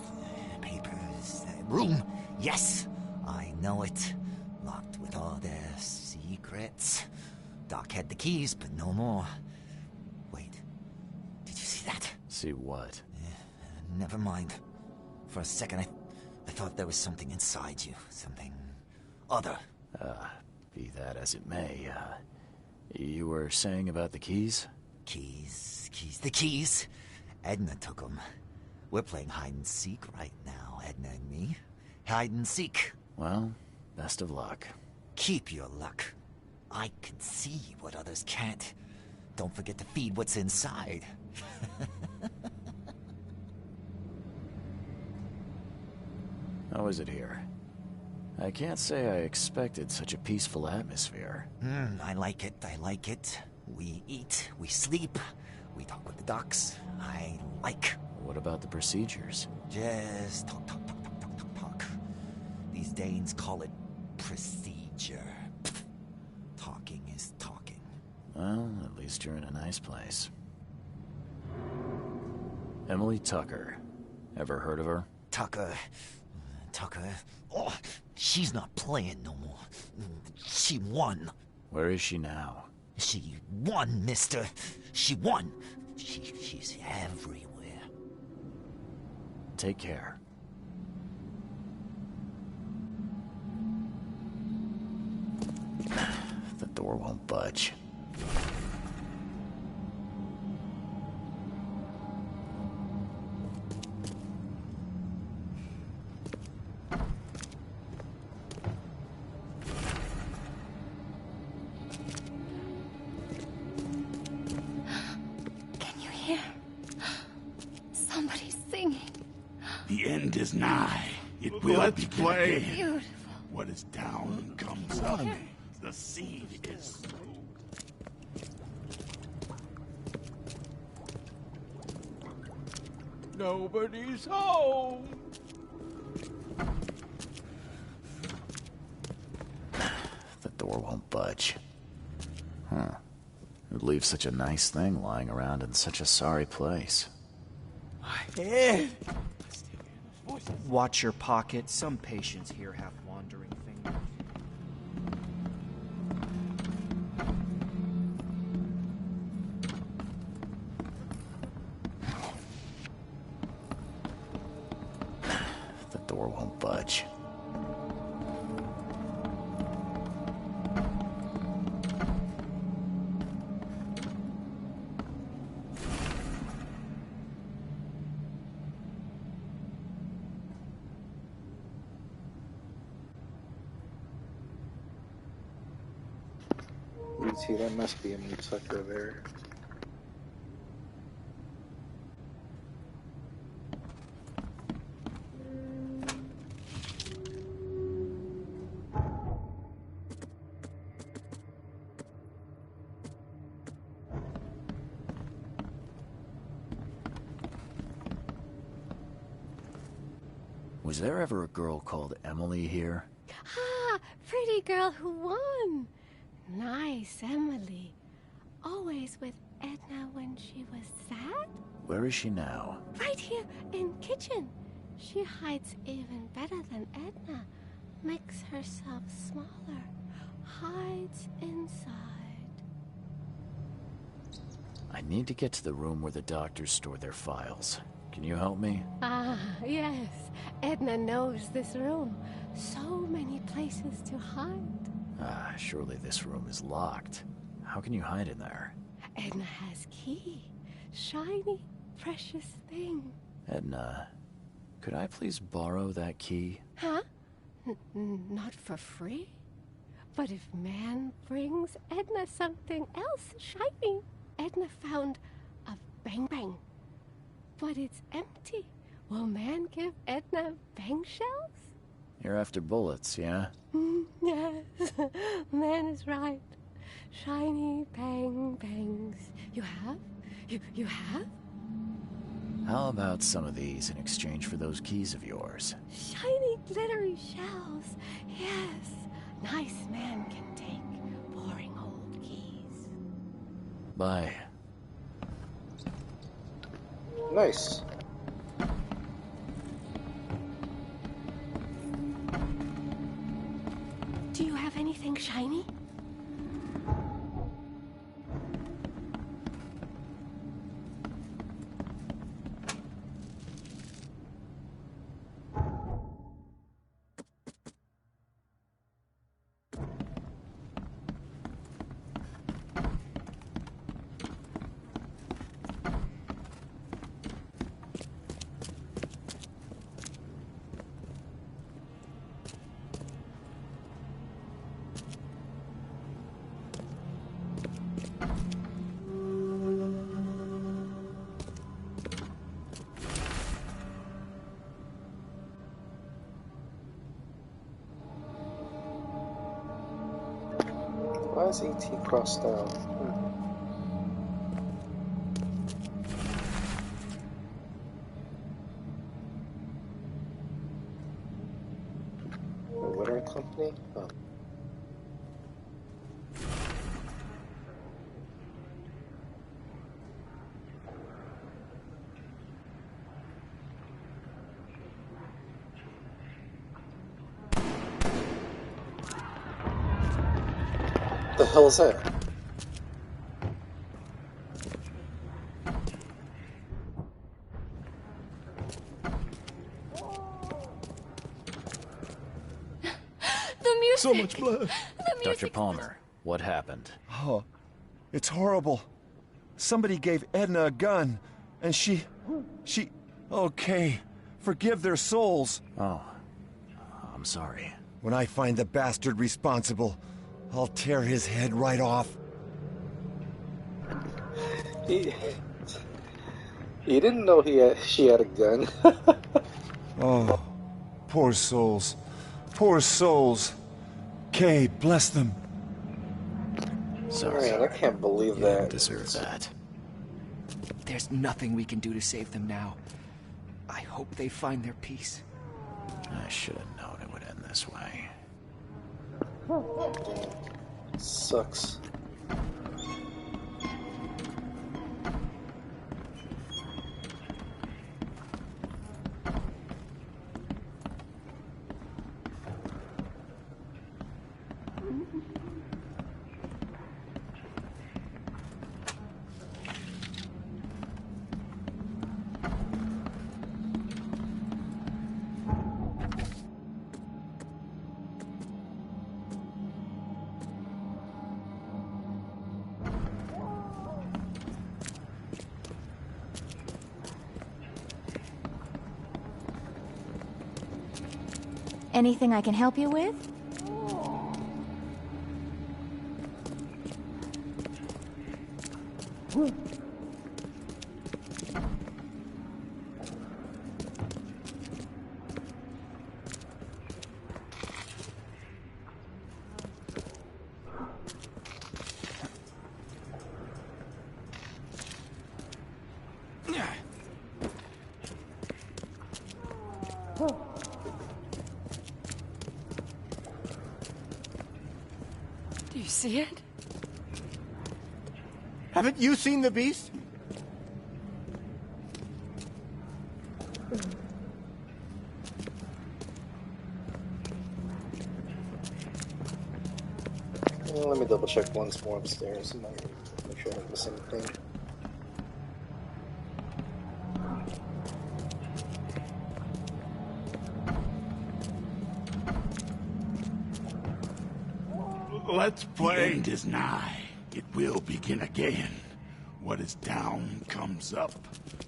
S17: Room. Yes, I know it. Locked with all their secrets. Doc had the keys, but no more. Wait. Did you see that?
S3: See what?
S17: Never mind. For a second, I thought there was something inside you. Something other.
S3: Be that as it may, you were saying about the keys?
S17: The keys. Edna took them. We're playing hide and seek right now, Edna and me. Hide and seek.
S3: Well, best of luck.
S17: Keep your luck. I can see what others can't. Don't forget to feed what's inside.
S3: How is it here? I can't say I expected such a peaceful atmosphere.
S17: I like it. We eat, we sleep, we talk with the docs. I like.
S3: What about the procedures?
S17: Just talk. These Danes call it procedure. Talking is talking.
S3: Well, at least you're in a nice place. Emily Tucker. Ever heard of her?
S17: Tucker. Oh, she's not playing no more. She won.
S3: Where is she now?
S17: She won, mister. She won. She's everywhere.
S3: Take care. The door won't budge.
S12: The end is nigh. It will
S9: Let's
S12: begin
S9: play.
S12: again.
S16: Beautiful.
S12: What is down comes up. The seed is
S9: Nobody's home.
S3: The door won't budge. Huh. Who'd leave such a nice thing lying around in such a sorry place?
S6: Ed!
S11: Watch your pocket. Some patients here have wandering fingers.
S3: door won't budge.
S1: You see, that must be a meat sucker there.
S3: Was there ever a girl called Emily here?
S18: Ah, pretty girl who won. Nice, Emily. Always with Edna when she was sad?
S3: Where is she now?
S18: Right here in kitchen. She hides even better than Edna. Makes herself smaller. Hides inside.
S3: I need to get to the room where the doctors store their files. Can you help me?
S18: Ah, yes. Edna knows this room. So many places to hide.
S3: Ah, surely this room is locked. How can you hide in there?
S18: Edna has key. Shiny, precious thing.
S3: Edna, could I please borrow that key?
S18: Huh? Not for free? But if man brings Edna something else shiny. Edna found a bang-bang. But it's empty. Will man give Edna bang shells?
S3: You're after bullets, yeah?
S18: Yes, man is right. Shiny bang-bangs. You have? You have?
S3: How about some of these in exchange for those keys of yours?
S18: Shiny glittery shells. Yes, nice man can take boring old keys.
S3: Bye.
S1: Nice.
S18: Do you have anything shiny?
S1: Why is ET crossed out? The littering company? Oh. What the hell is that?
S18: The music!
S9: So much blood.
S18: The music.
S3: Dr. Palmer, what happened?
S14: Oh, it's horrible. Somebody gave Edna a gun, and she... Okay, forgive their souls.
S3: Oh, I'm sorry.
S14: When I find the bastard responsible, I'll tear his head right off.
S1: He didn't know she had a gun.
S14: Oh, poor souls. Poor souls. Kay, bless them.
S3: Sorry.
S1: Man, I can't believe
S3: You
S1: that.
S3: didn't deserve that.
S11: There's nothing we can do to save them now. I hope they find their peace.
S3: I should have known it would end this way.
S1: Sucks.
S15: Anything I can help you with?
S16: Do you see it?
S6: Haven't you seen the beast?
S1: Well, let me double check once more upstairs. Make sure I don't miss anything.
S19: Let's play. The end is nigh. It will begin again. What is down comes up.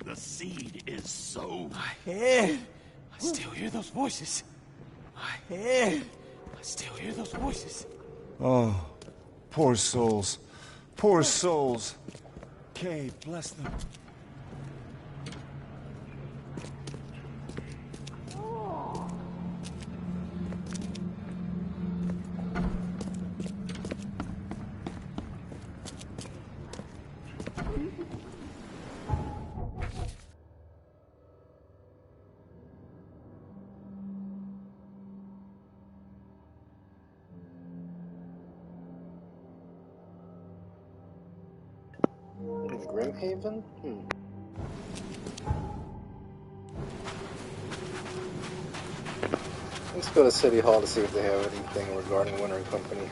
S19: The seed is sown.
S6: My head. I still hear those voices. My head. I still hear those voices.
S14: Oh, poor souls. Poor souls. Kay, bless them.
S1: Grimhaven? Let's go to City Hall to see if they have anything regarding Winter & Company.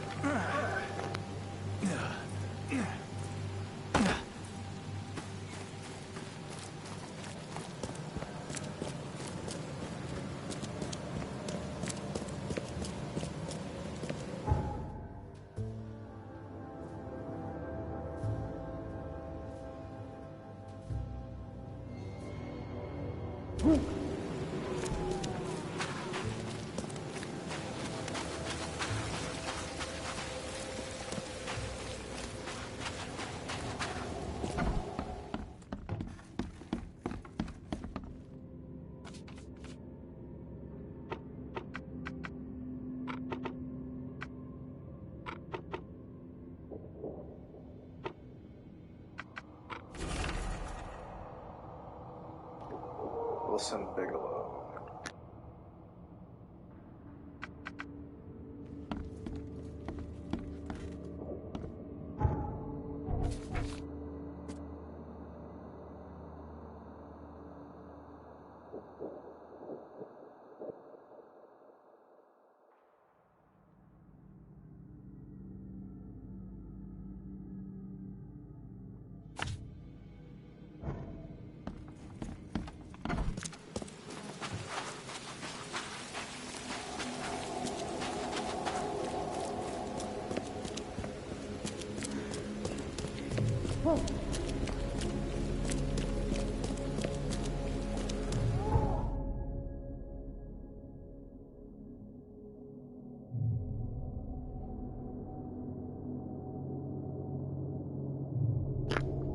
S1: Wilson Bigelow.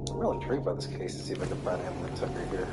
S1: I'm real intrigued by this case to see if I can find Harriet Tucker here.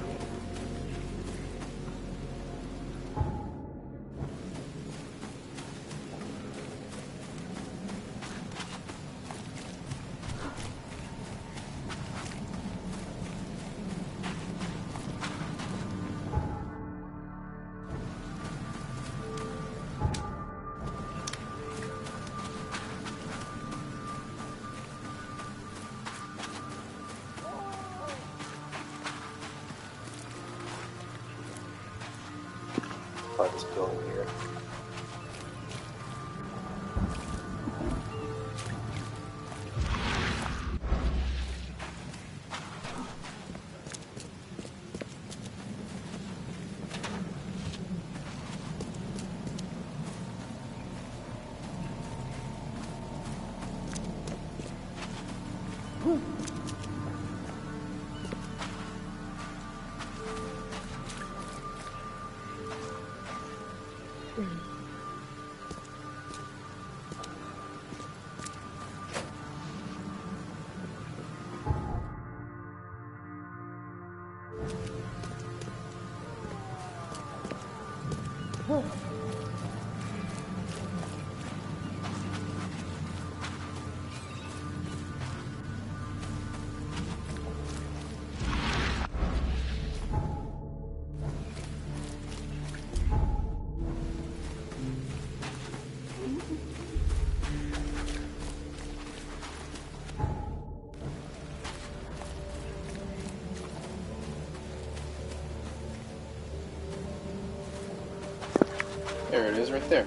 S1: This building here. There it is, right there.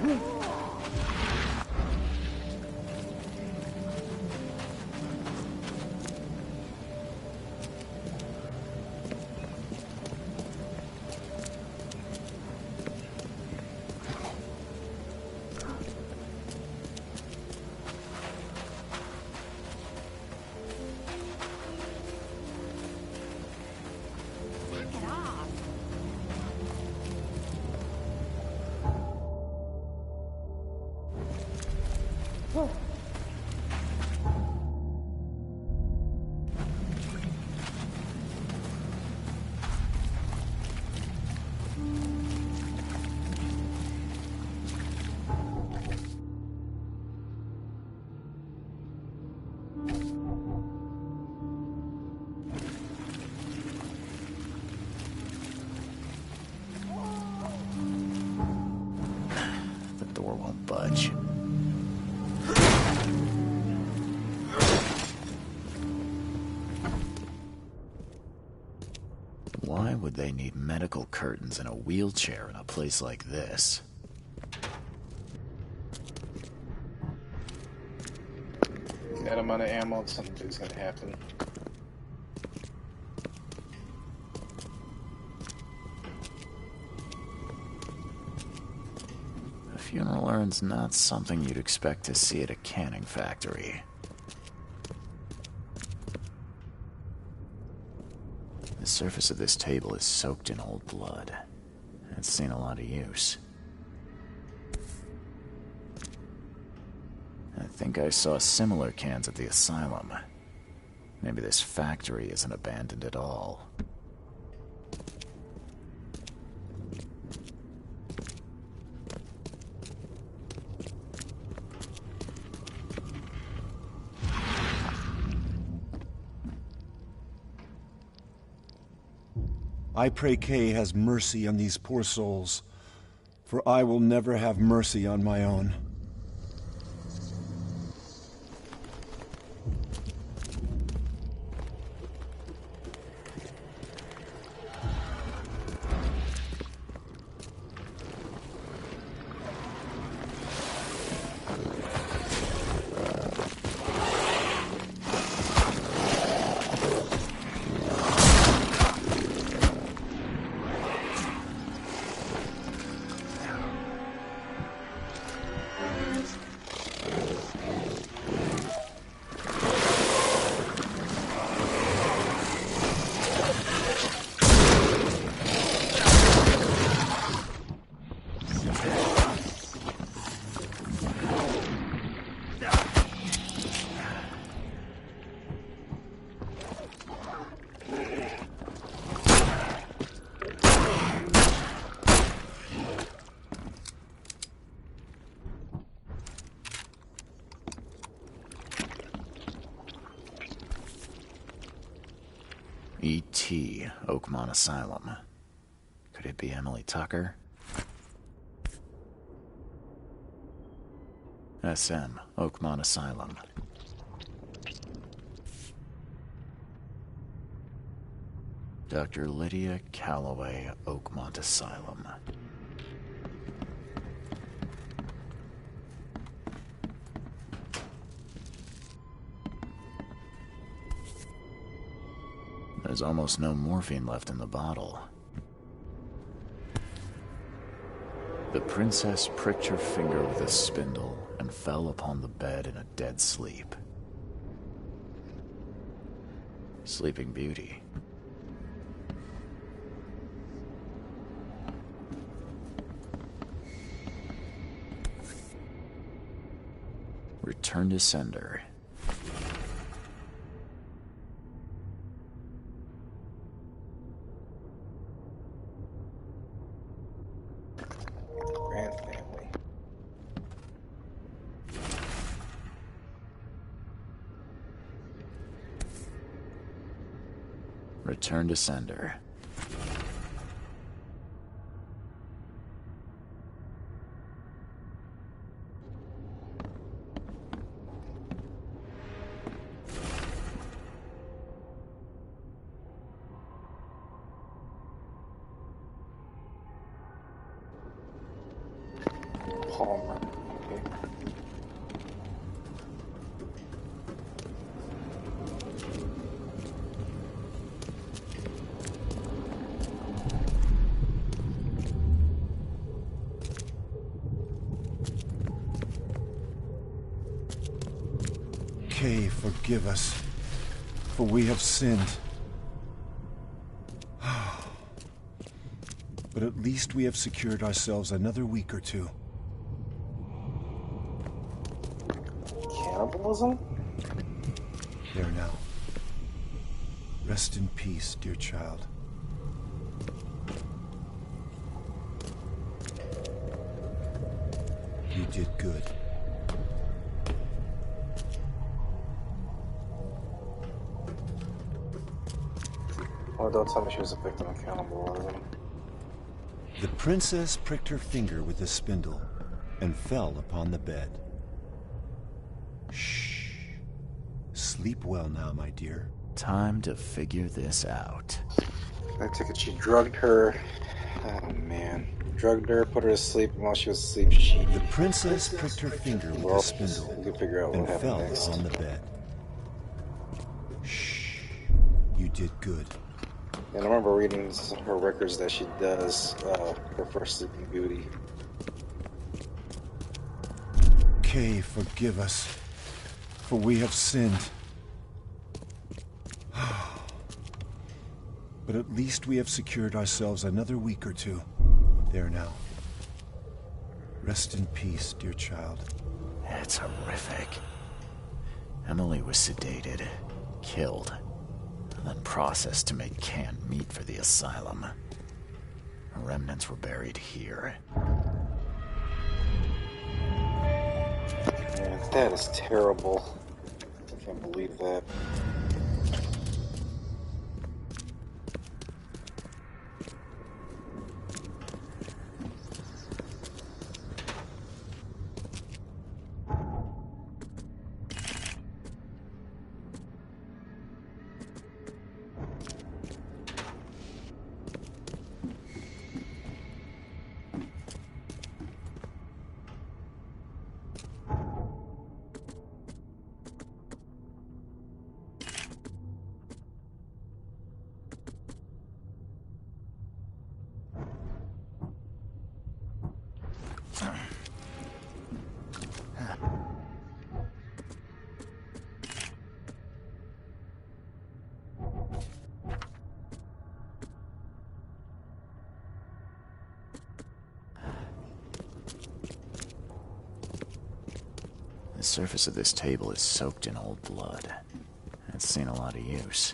S3: The door won't budge. Why would they need medical curtains and a wheelchair in a place like this?
S1: That amount of ammo, something's gonna happen.
S3: A funeral urn's not something you'd expect to see at a canning factory. The surface of this table is soaked in old blood. It's seen a lot of use. I think I saw similar cans at the asylum. Maybe this factory isn't abandoned at all.
S20: I pray Kay has mercy on these poor souls, for I will never have mercy on my own.
S3: E.T. Oakmont Asylum. Could it be Emily Tucker? SM, Oakmont Asylum. Dr. Lydia Calloway, Oakmont Asylum. There's almost no morphine left in the bottle. The princess pricked her finger with a spindle and fell upon the bed in a dead sleep. Sleeping Beauty. Return to sender.
S1: Grand family.
S3: Return to sender.
S1: Palmer. Okay.
S20: Kay, forgive us, for we have sinned. But at least we have secured ourselves another week or two.
S1: Cannibalism?
S20: There now. Rest in peace, dear child. You did good.
S1: Oh, don't tell me she was a victim of cannibalism.
S20: The princess pricked her finger with the spindle and fell upon the bed. Shh. Sleep well now, my dear.
S3: Time to figure this out.
S1: I take it she drugged her. Oh man. Drugged her, put her to sleep, and while she was asleep, she...
S20: The princess pricked her finger with the spindle and fell upon the bed. Shh. You did good.
S1: And I remember reading her records that she does her first Sleeping Beauty.
S20: Kay, forgive us, for we have sinned. But at least we have secured ourselves another week or two. There now. Rest in peace, dear child.
S3: It's horrific. Emily was sedated, killed, then processed to make canned meat for the asylum. Her remnants were buried here.
S1: Man, that is terrible. I can't believe that.
S3: The surface of this table is soaked in old blood. It's seen a lot of use.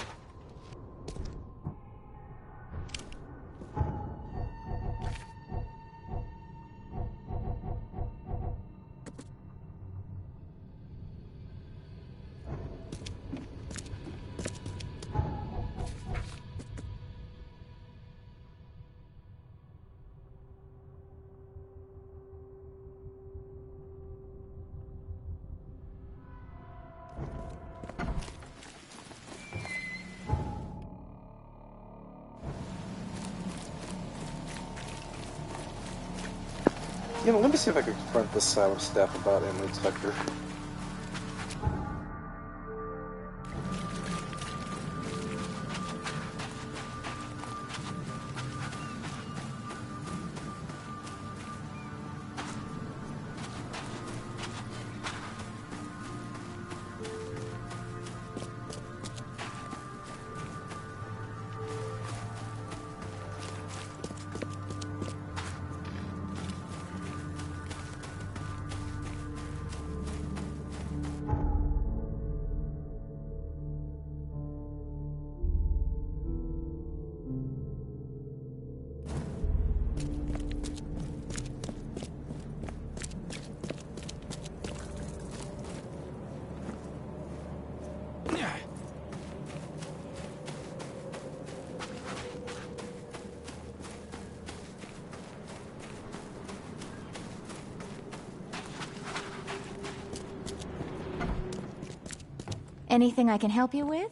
S1: You know, let me see if I can confront this asylum staff about Emily Tucker.
S15: Anything I can help you with?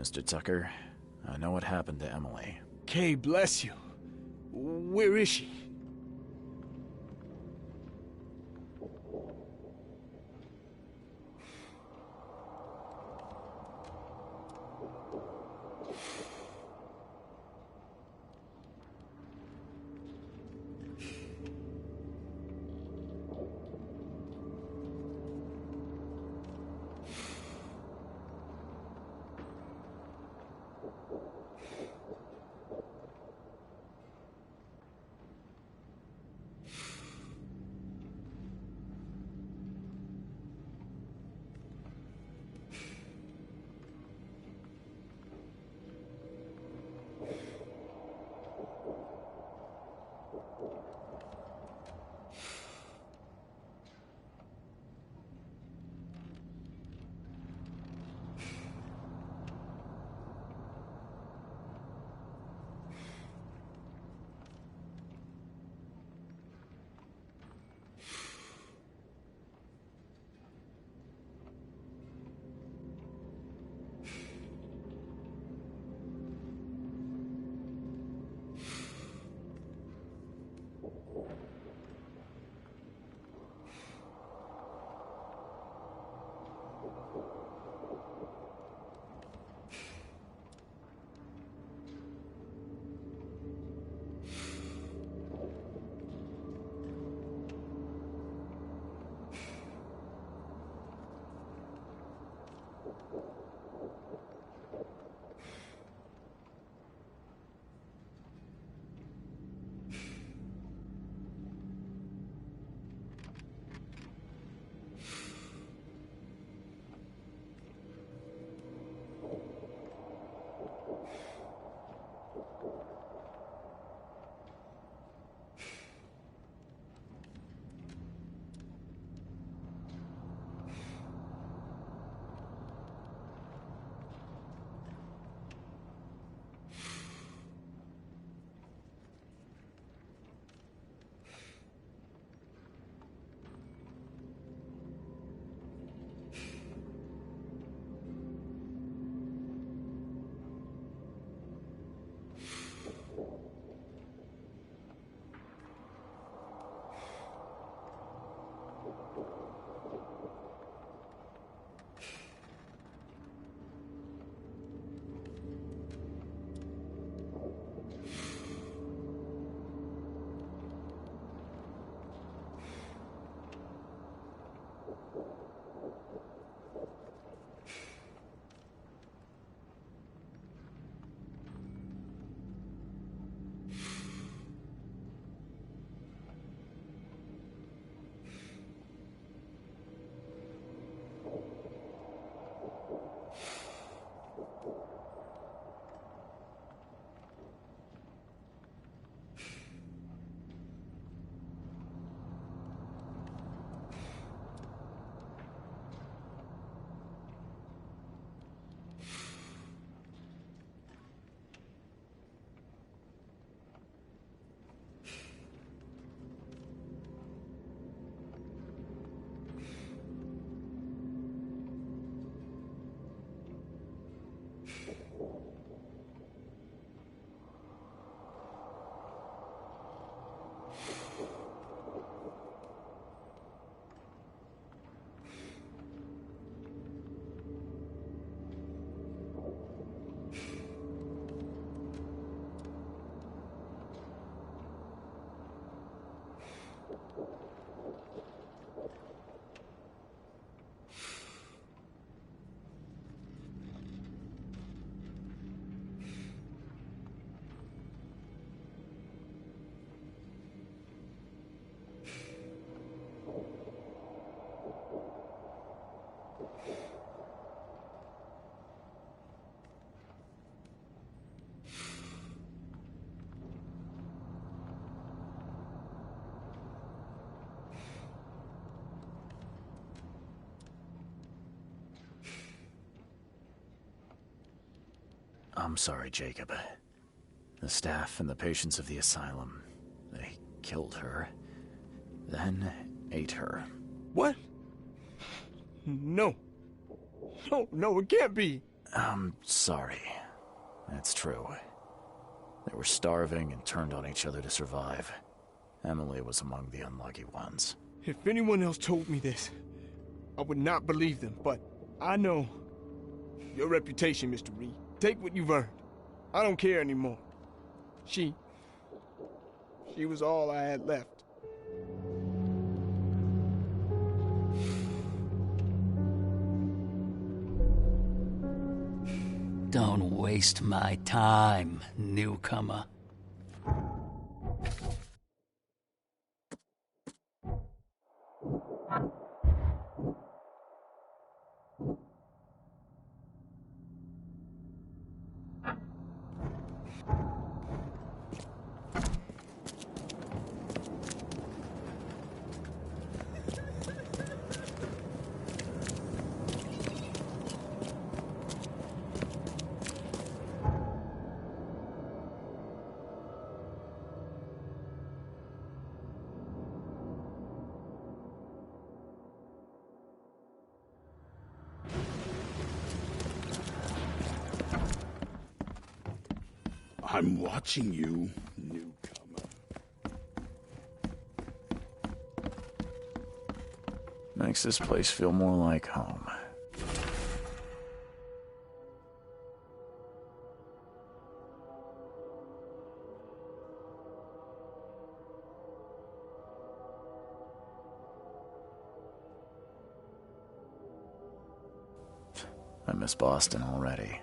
S3: Mr. Tucker, I know what happened to Emily.
S7: Kay, bless you. Where is she?
S3: I'm sorry, Jacob. The staff and the patients of the asylum, they killed her, then ate her.
S7: What? No. No, it can't be.
S3: I'm sorry. That's true. They were starving and turned on each other to survive. Emily was among the unlucky ones.
S7: If anyone else told me this, I would not believe them, but I know your reputation, Mr. Reed. Take what you've earned. I don't care anymore. She was all I had left.
S10: Don't waste my time, newcomer.
S19: I'm watching you, newcomer.
S3: Makes this place feel more like home. I miss Boston already.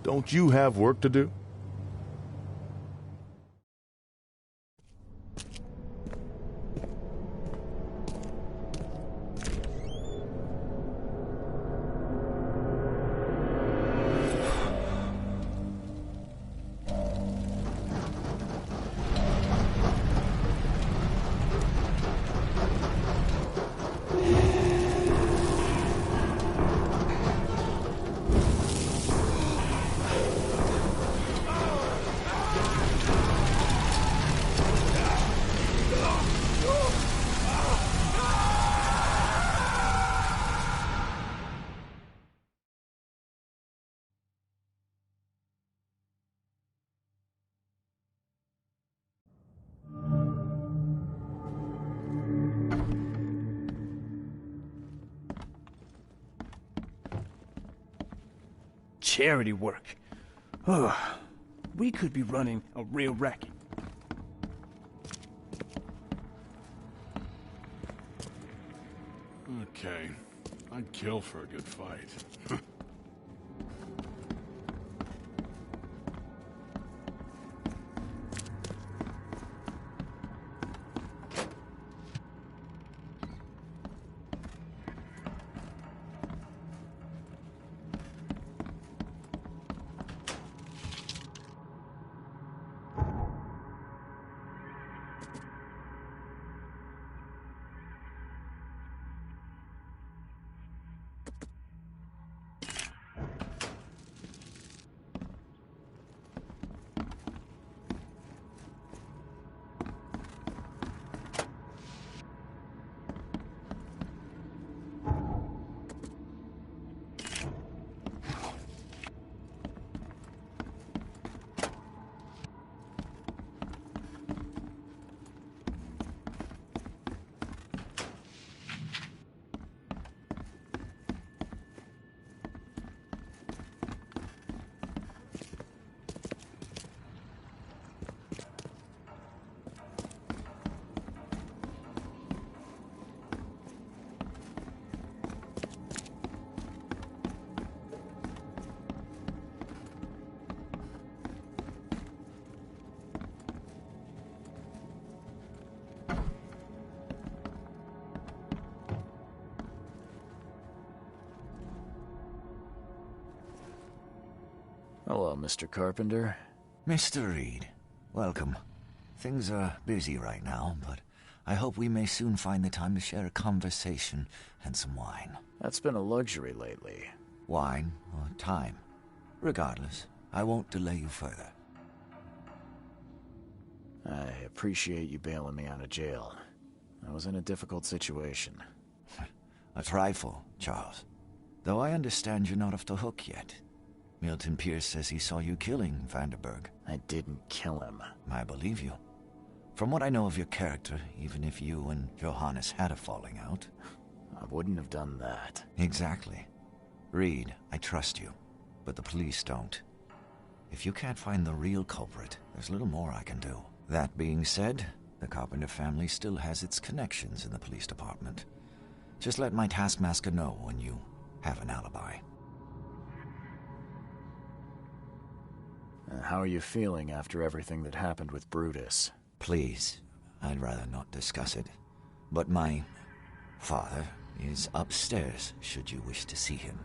S13: Don't you have work to do?
S7: Charity work. Ugh. We could be running a real racket.
S19: Okay. I'd kill for a good fight.
S3: Hello, Mr. Carpenter.
S17: Mr. Reed, welcome. Things are busy right now, but I hope we may soon find the time to share a conversation and some wine.
S3: That's been a luxury lately.
S17: Wine or time. Regardless, I won't delay you further.
S3: I appreciate you bailing me out of jail. I was in a difficult situation.
S17: A trifle, Charles. Though I understand you're not off the hook yet. Milton Pierce says he saw you killing Vanderberg.
S3: I didn't kill him.
S17: I believe you. From what I know of your character, even if you and Johannes had a falling out...
S3: I wouldn't have done that.
S17: Exactly. Reed, I trust you, but the police don't. If you can't find the real culprit, there's little more I can do. That being said, the Carpenter family still has its connections in the police department. Just let my taskmaster know when you have an alibi.
S3: How are you feeling after everything that happened with Brutus?
S17: Please, I'd rather not discuss it. But my father is upstairs, should you wish to see him.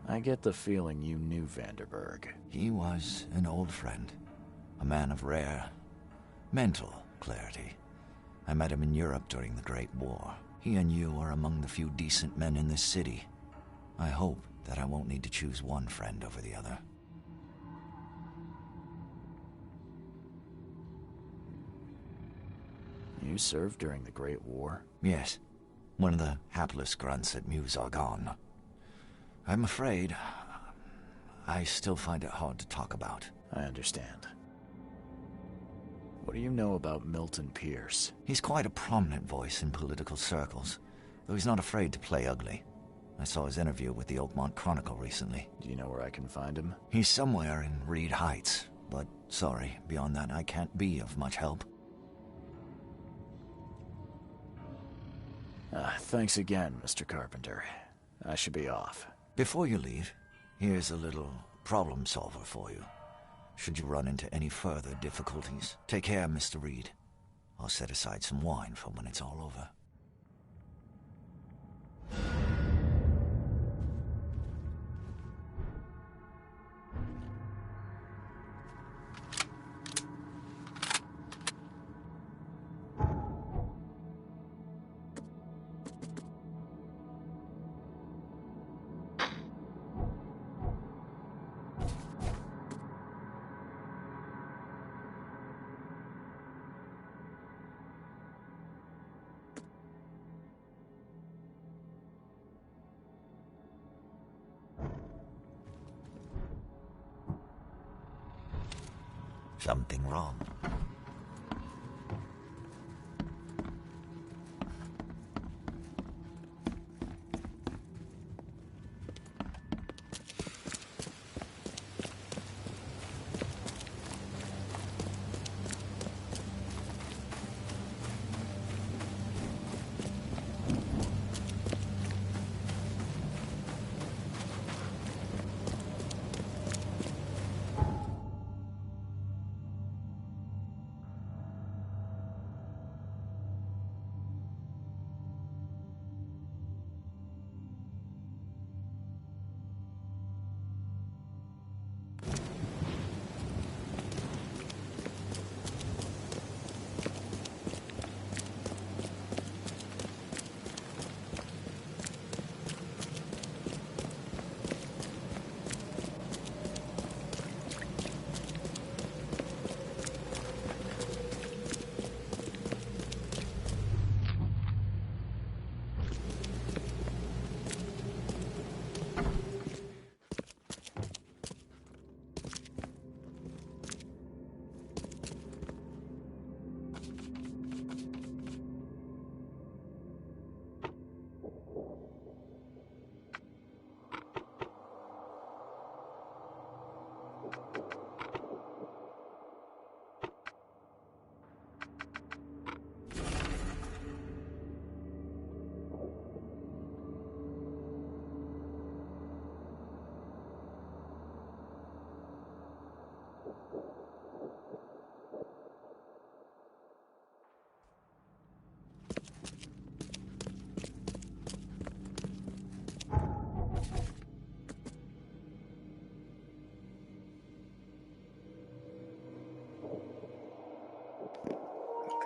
S3: I get the feeling you knew Vanderberg.
S17: He was an old friend, a man of rare mental clarity. I met him in Europe during the Great War. He and you are among the few decent men in this city. I hope that I won't need to choose one friend over the other.
S3: You served during the Great War?
S17: Yes. One of the hapless grunts at Meuse-Argonne. I'm afraid I still find it hard to talk about.
S3: I understand. What do you know about Milton Pierce?
S17: He's quite a prominent voice in political circles, though he's not afraid to play ugly. I saw his interview with the Oakmont Chronicle recently.
S3: Do you know where I can find him?
S17: He's somewhere in Reed Heights, but sorry, beyond that I can't be of much help.
S3: Thanks again, Mr. Carpenter. I should be off.
S17: Before you leave, here's a little problem solver for you. Should you run into any further difficulties, take care, Mr. Reed. I'll set aside some wine for when it's all over. Something wrong.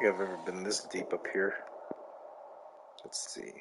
S1: think I've ever been this deep up here. Let's see.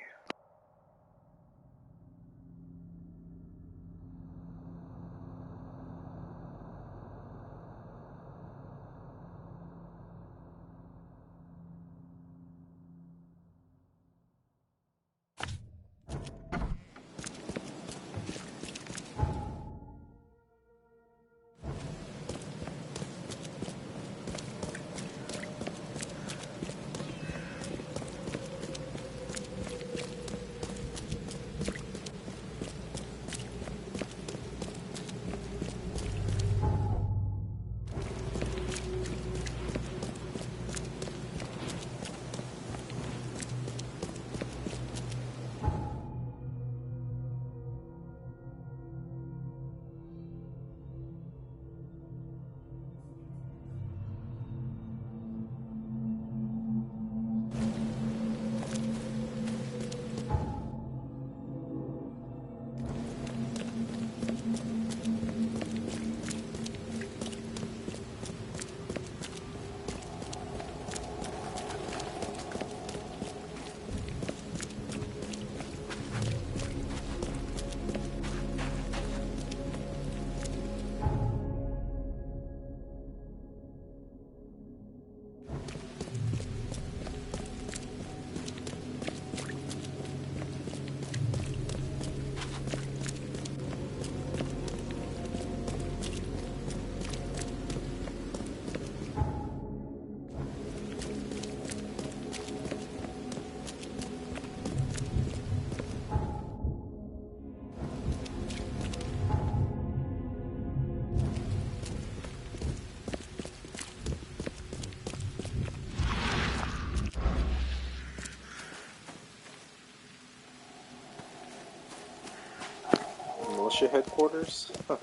S1: Militia headquarters? Huh.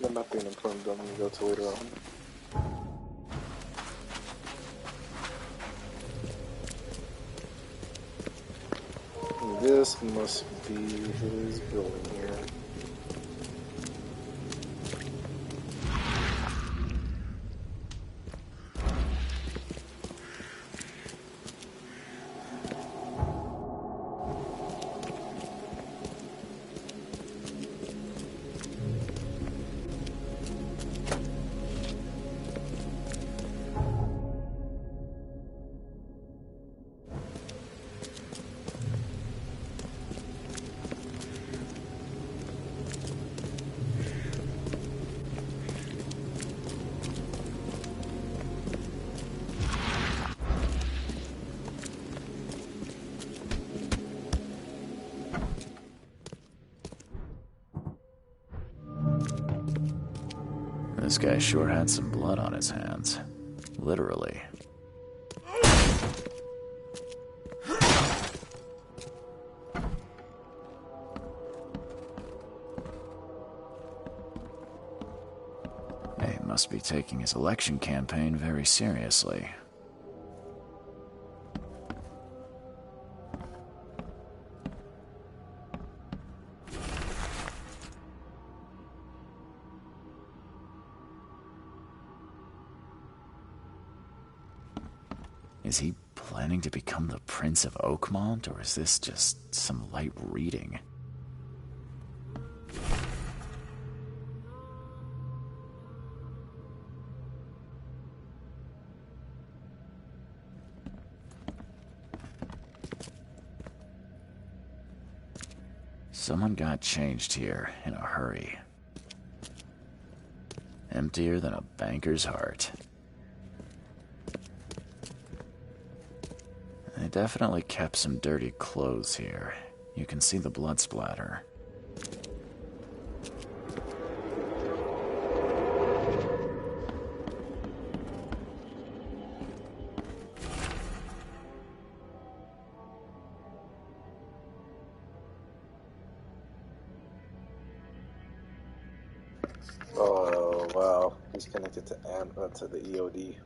S1: That might be an important building to go to later on. This must be his building here.
S3: This guy sure had some blood on his hands. Literally. He must be taking his election campaign very seriously. Is he planning to become the Prince of Oakmont, or is this just some light reading? Someone got changed here in a hurry. Emptier than a banker's heart. They definitely kept some dirty clothes here. You can see the blood splatter.
S1: Oh, wow. He's connected to the EOD.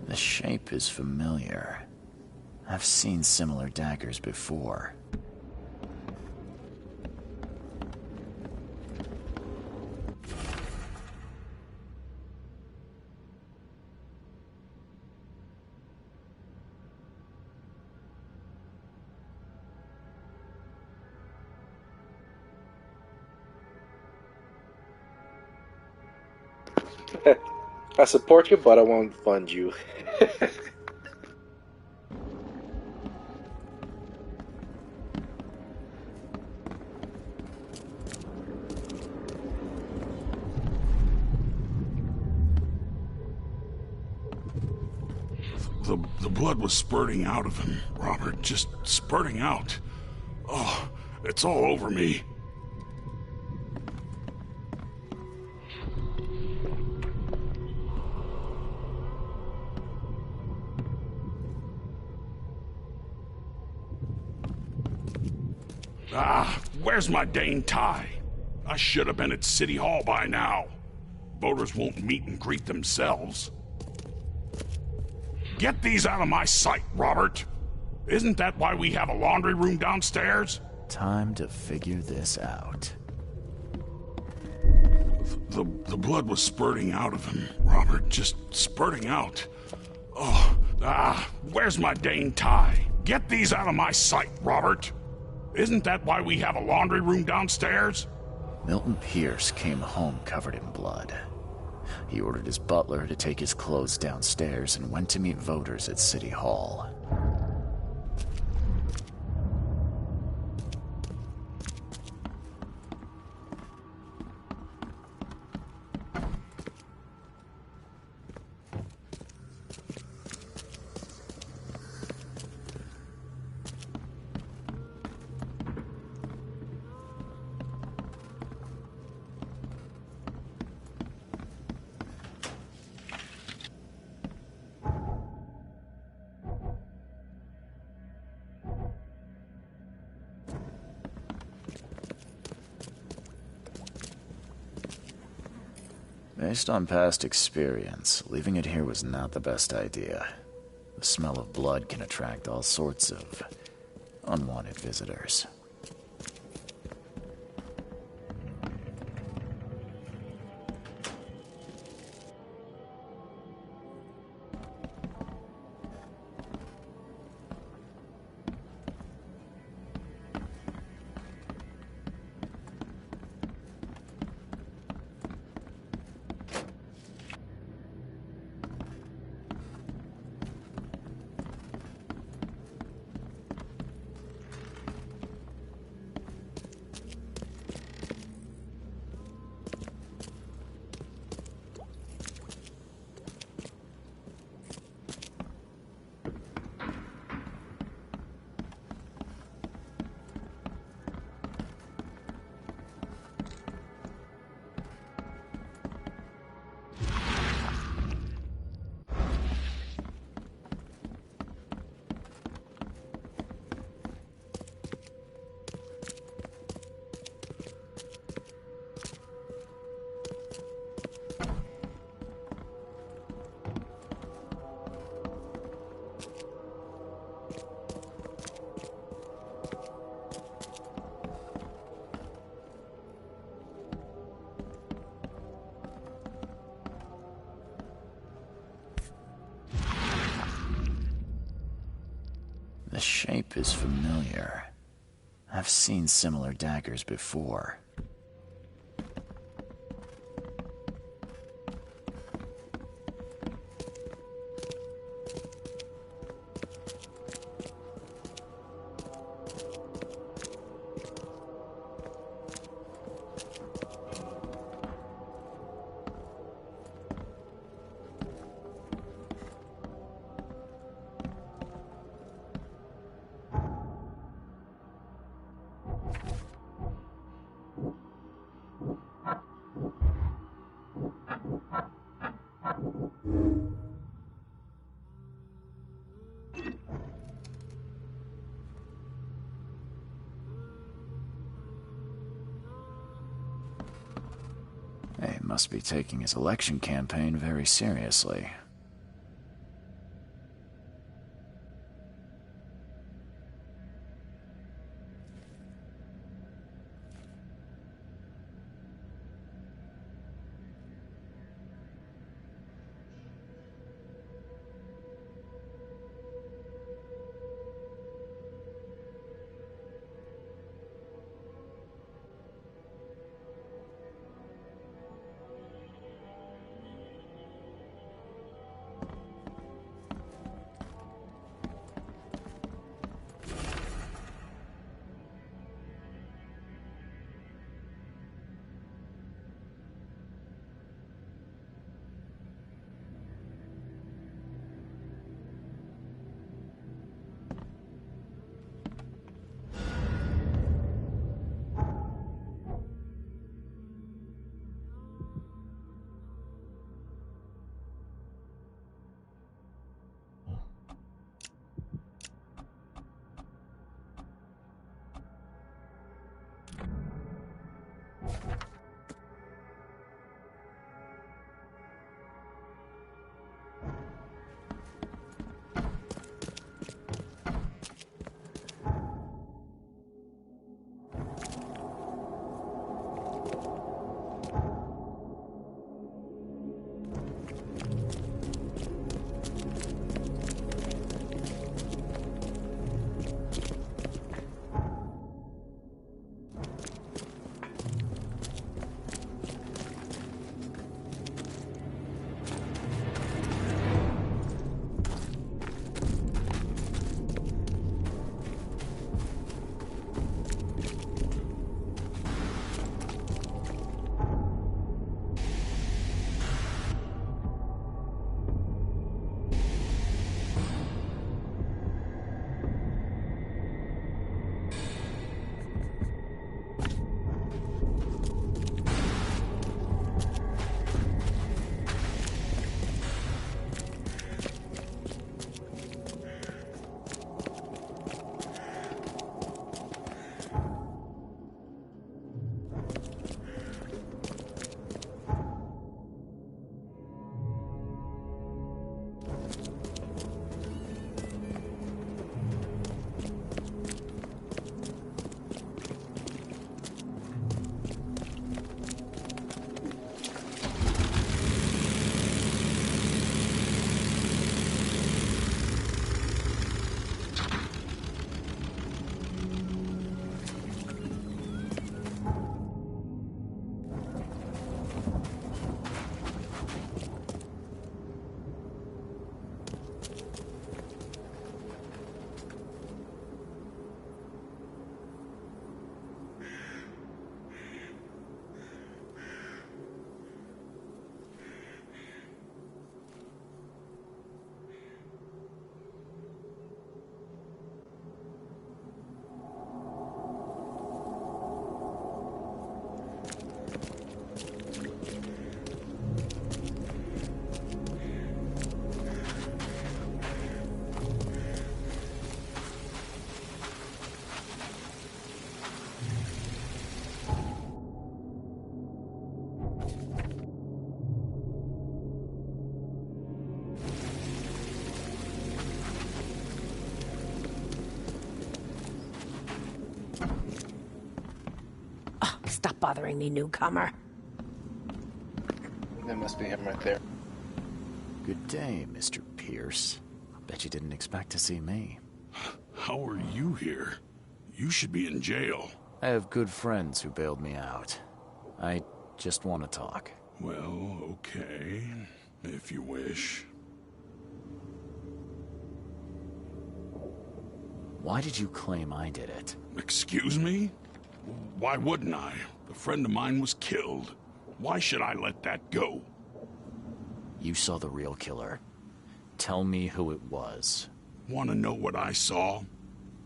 S3: The shape is familiar. I've seen similar daggers before.
S1: I support you, but I won't fund you.
S19: The blood was spurting out of him, Robert. Just spurting out. Oh, it's all over me. Ah, where's my dang tie? I should have been at City Hall by now. Voters won't meet and greet themselves. Get these out of my sight, Robert. Isn't that why we have a laundry room downstairs?
S3: Time to figure this out.
S19: The blood was spurting out of him, Robert. Just spurting out. Oh, where's my dang tie? Get these out of my sight, Robert. Isn't that why we have a laundry room downstairs?
S3: Milton Pierce came home covered in blood. He ordered his butler to take his clothes downstairs and went to meet voters at City Hall. Based on past experience, leaving it here was not the best idea. The smell of blood can attract all sorts of unwanted visitors. The shape is familiar. I've seen similar daggers before. He must be taking his election campaign very seriously.
S21: Stop bothering me, newcomer.
S1: That must be him right there.
S3: Good day, Mr. Pierce. Bet you didn't expect to see me.
S19: How are you here? You should be in jail.
S3: I have good friends who bailed me out. I just want to talk.
S19: Well, okay, if you wish.
S3: Why did you claim I did it?
S19: Excuse me? Why wouldn't I? A friend of mine was killed. Why should I let that go?
S3: You saw the real killer. Tell me who it was.
S19: Want to know what I saw?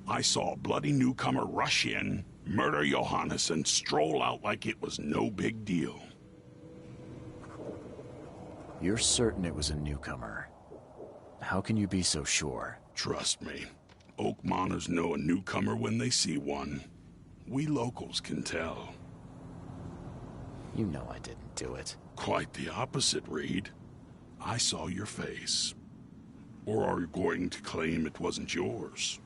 S19: I saw a bloody newcomer rush in, murder Johannes, and stroll out like it was no big deal.
S3: You're certain it was a newcomer. How can you be so sure?
S19: Trust me. Oakmonters know a newcomer when they see one. We locals can tell.
S3: You know I didn't do it.
S19: Quite the opposite, Reed. I saw your face. Or are you going to claim it wasn't yours?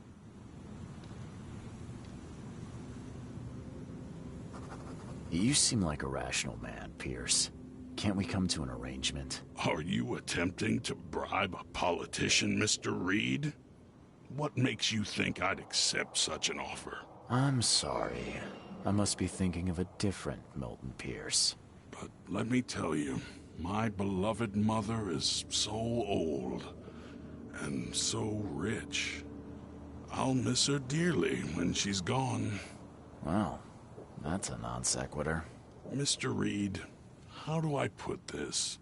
S3: You seem like a rational man, Pierce. Can't we come to an arrangement?
S19: Are you attempting to bribe a politician, Mr. Reed? What makes you think I'd accept such an offer?
S3: I'm sorry. I must be thinking of a different Milton Pierce.
S19: But let me tell you, my beloved mother is so old and so rich. I'll miss her dearly when she's gone.
S3: Well, that's a non sequitur.
S19: Mr. Reed, how do I put this?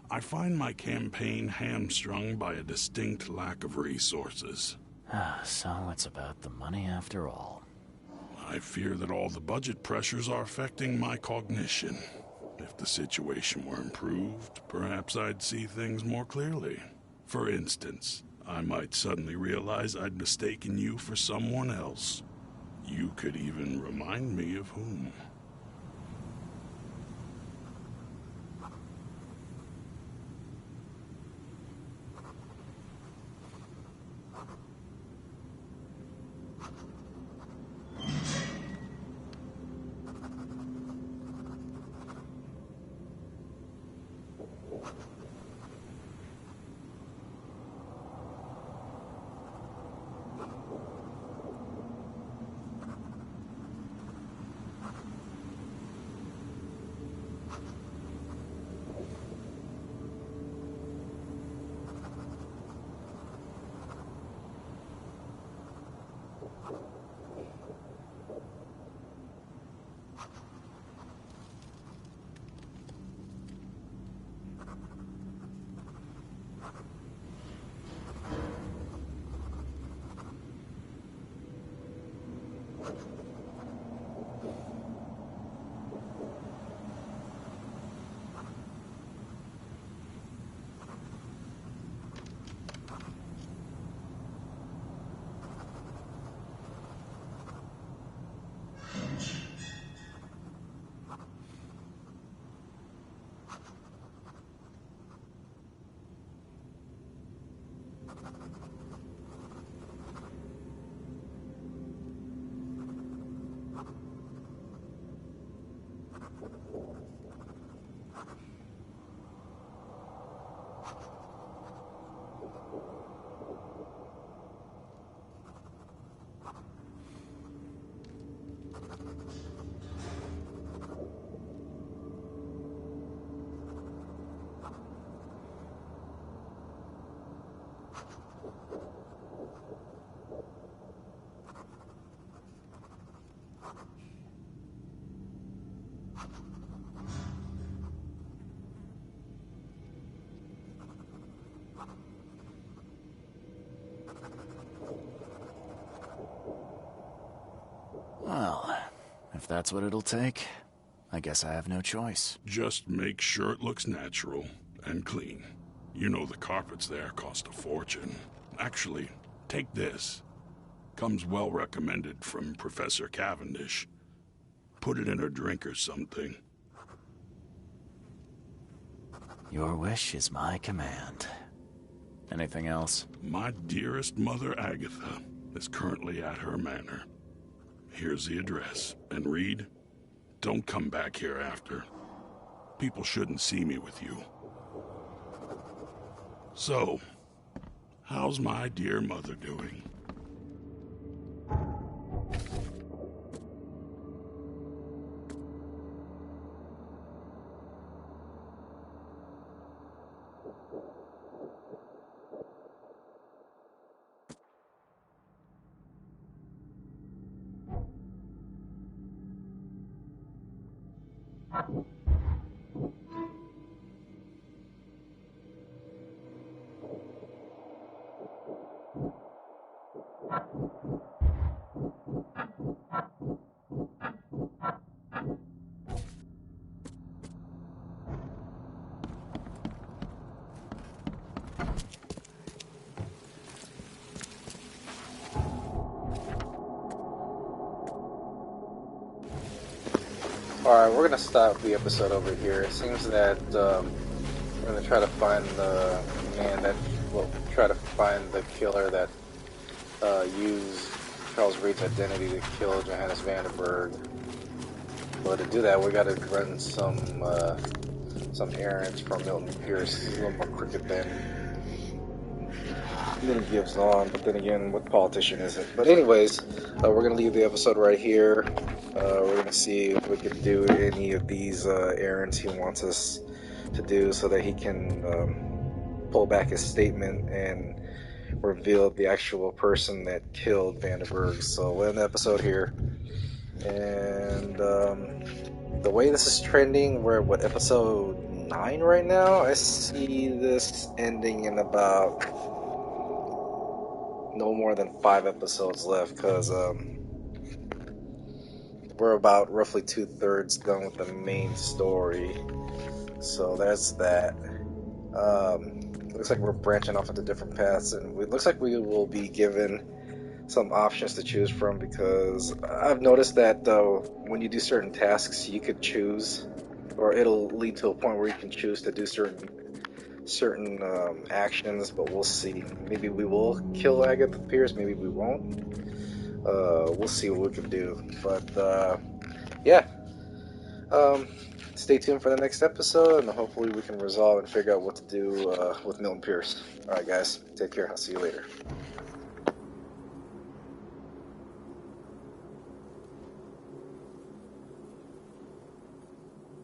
S19: I find my campaign hamstrung by a distinct lack of resources.
S3: So it's about the money after all.
S19: I fear that all the budget pressures are affecting my cognition. If the situation were improved, perhaps I'd see things more clearly. For instance, I might suddenly realize I'd mistaken you for someone else. You could even remind me of whom.
S3: If that's what it'll take, I guess I have no choice.
S19: Just make sure it looks natural and clean. You know the carpets there cost a fortune. Actually, take this. Comes well recommended from Professor Cavendish. Put it in a drink or something.
S3: Your wish is my command. Anything else?
S19: My dearest mother, Agatha, is currently at her manor. Here's the address. And Reed, don't come back here after. People shouldn't see me with you. So, how's my dear mother doing?
S1: Alright, we're gonna stop the episode over here. It seems that we're gonna try to find the man that, well, try to find the killer that used Charles Reed's identity to kill Johannes Vandenberg. But to do that, we gotta run some errands for Milton Pierce. He's a little more crooked than he gives on, but then again, what politician is it? But anyways, we're gonna leave the episode right here. We're gonna see if we can do any of these errands he wants us to do, so that he can pull back his statement and reveal the actual person that killed Vandenberg. So we'll end the episode here. And the way this is trending, we're at what, episode 9 right now? I see this ending in about no more than 5 episodes left, because we're about roughly 2/3 done with the main story. So that's that. Looks like we're branching off into different paths, and it looks like we will be given some options to choose from, because I've noticed that when you do certain tasks, you could choose, or it'll lead to a point where you can choose to do certain actions, but we'll see. Maybe we will kill Agatha Pierce, maybe we won't. We'll see what we can do. But yeah, stay tuned for the next episode, and hopefully we can resolve and figure out what to do with Milton Pierce. Alright guys, take care. I'll see you later.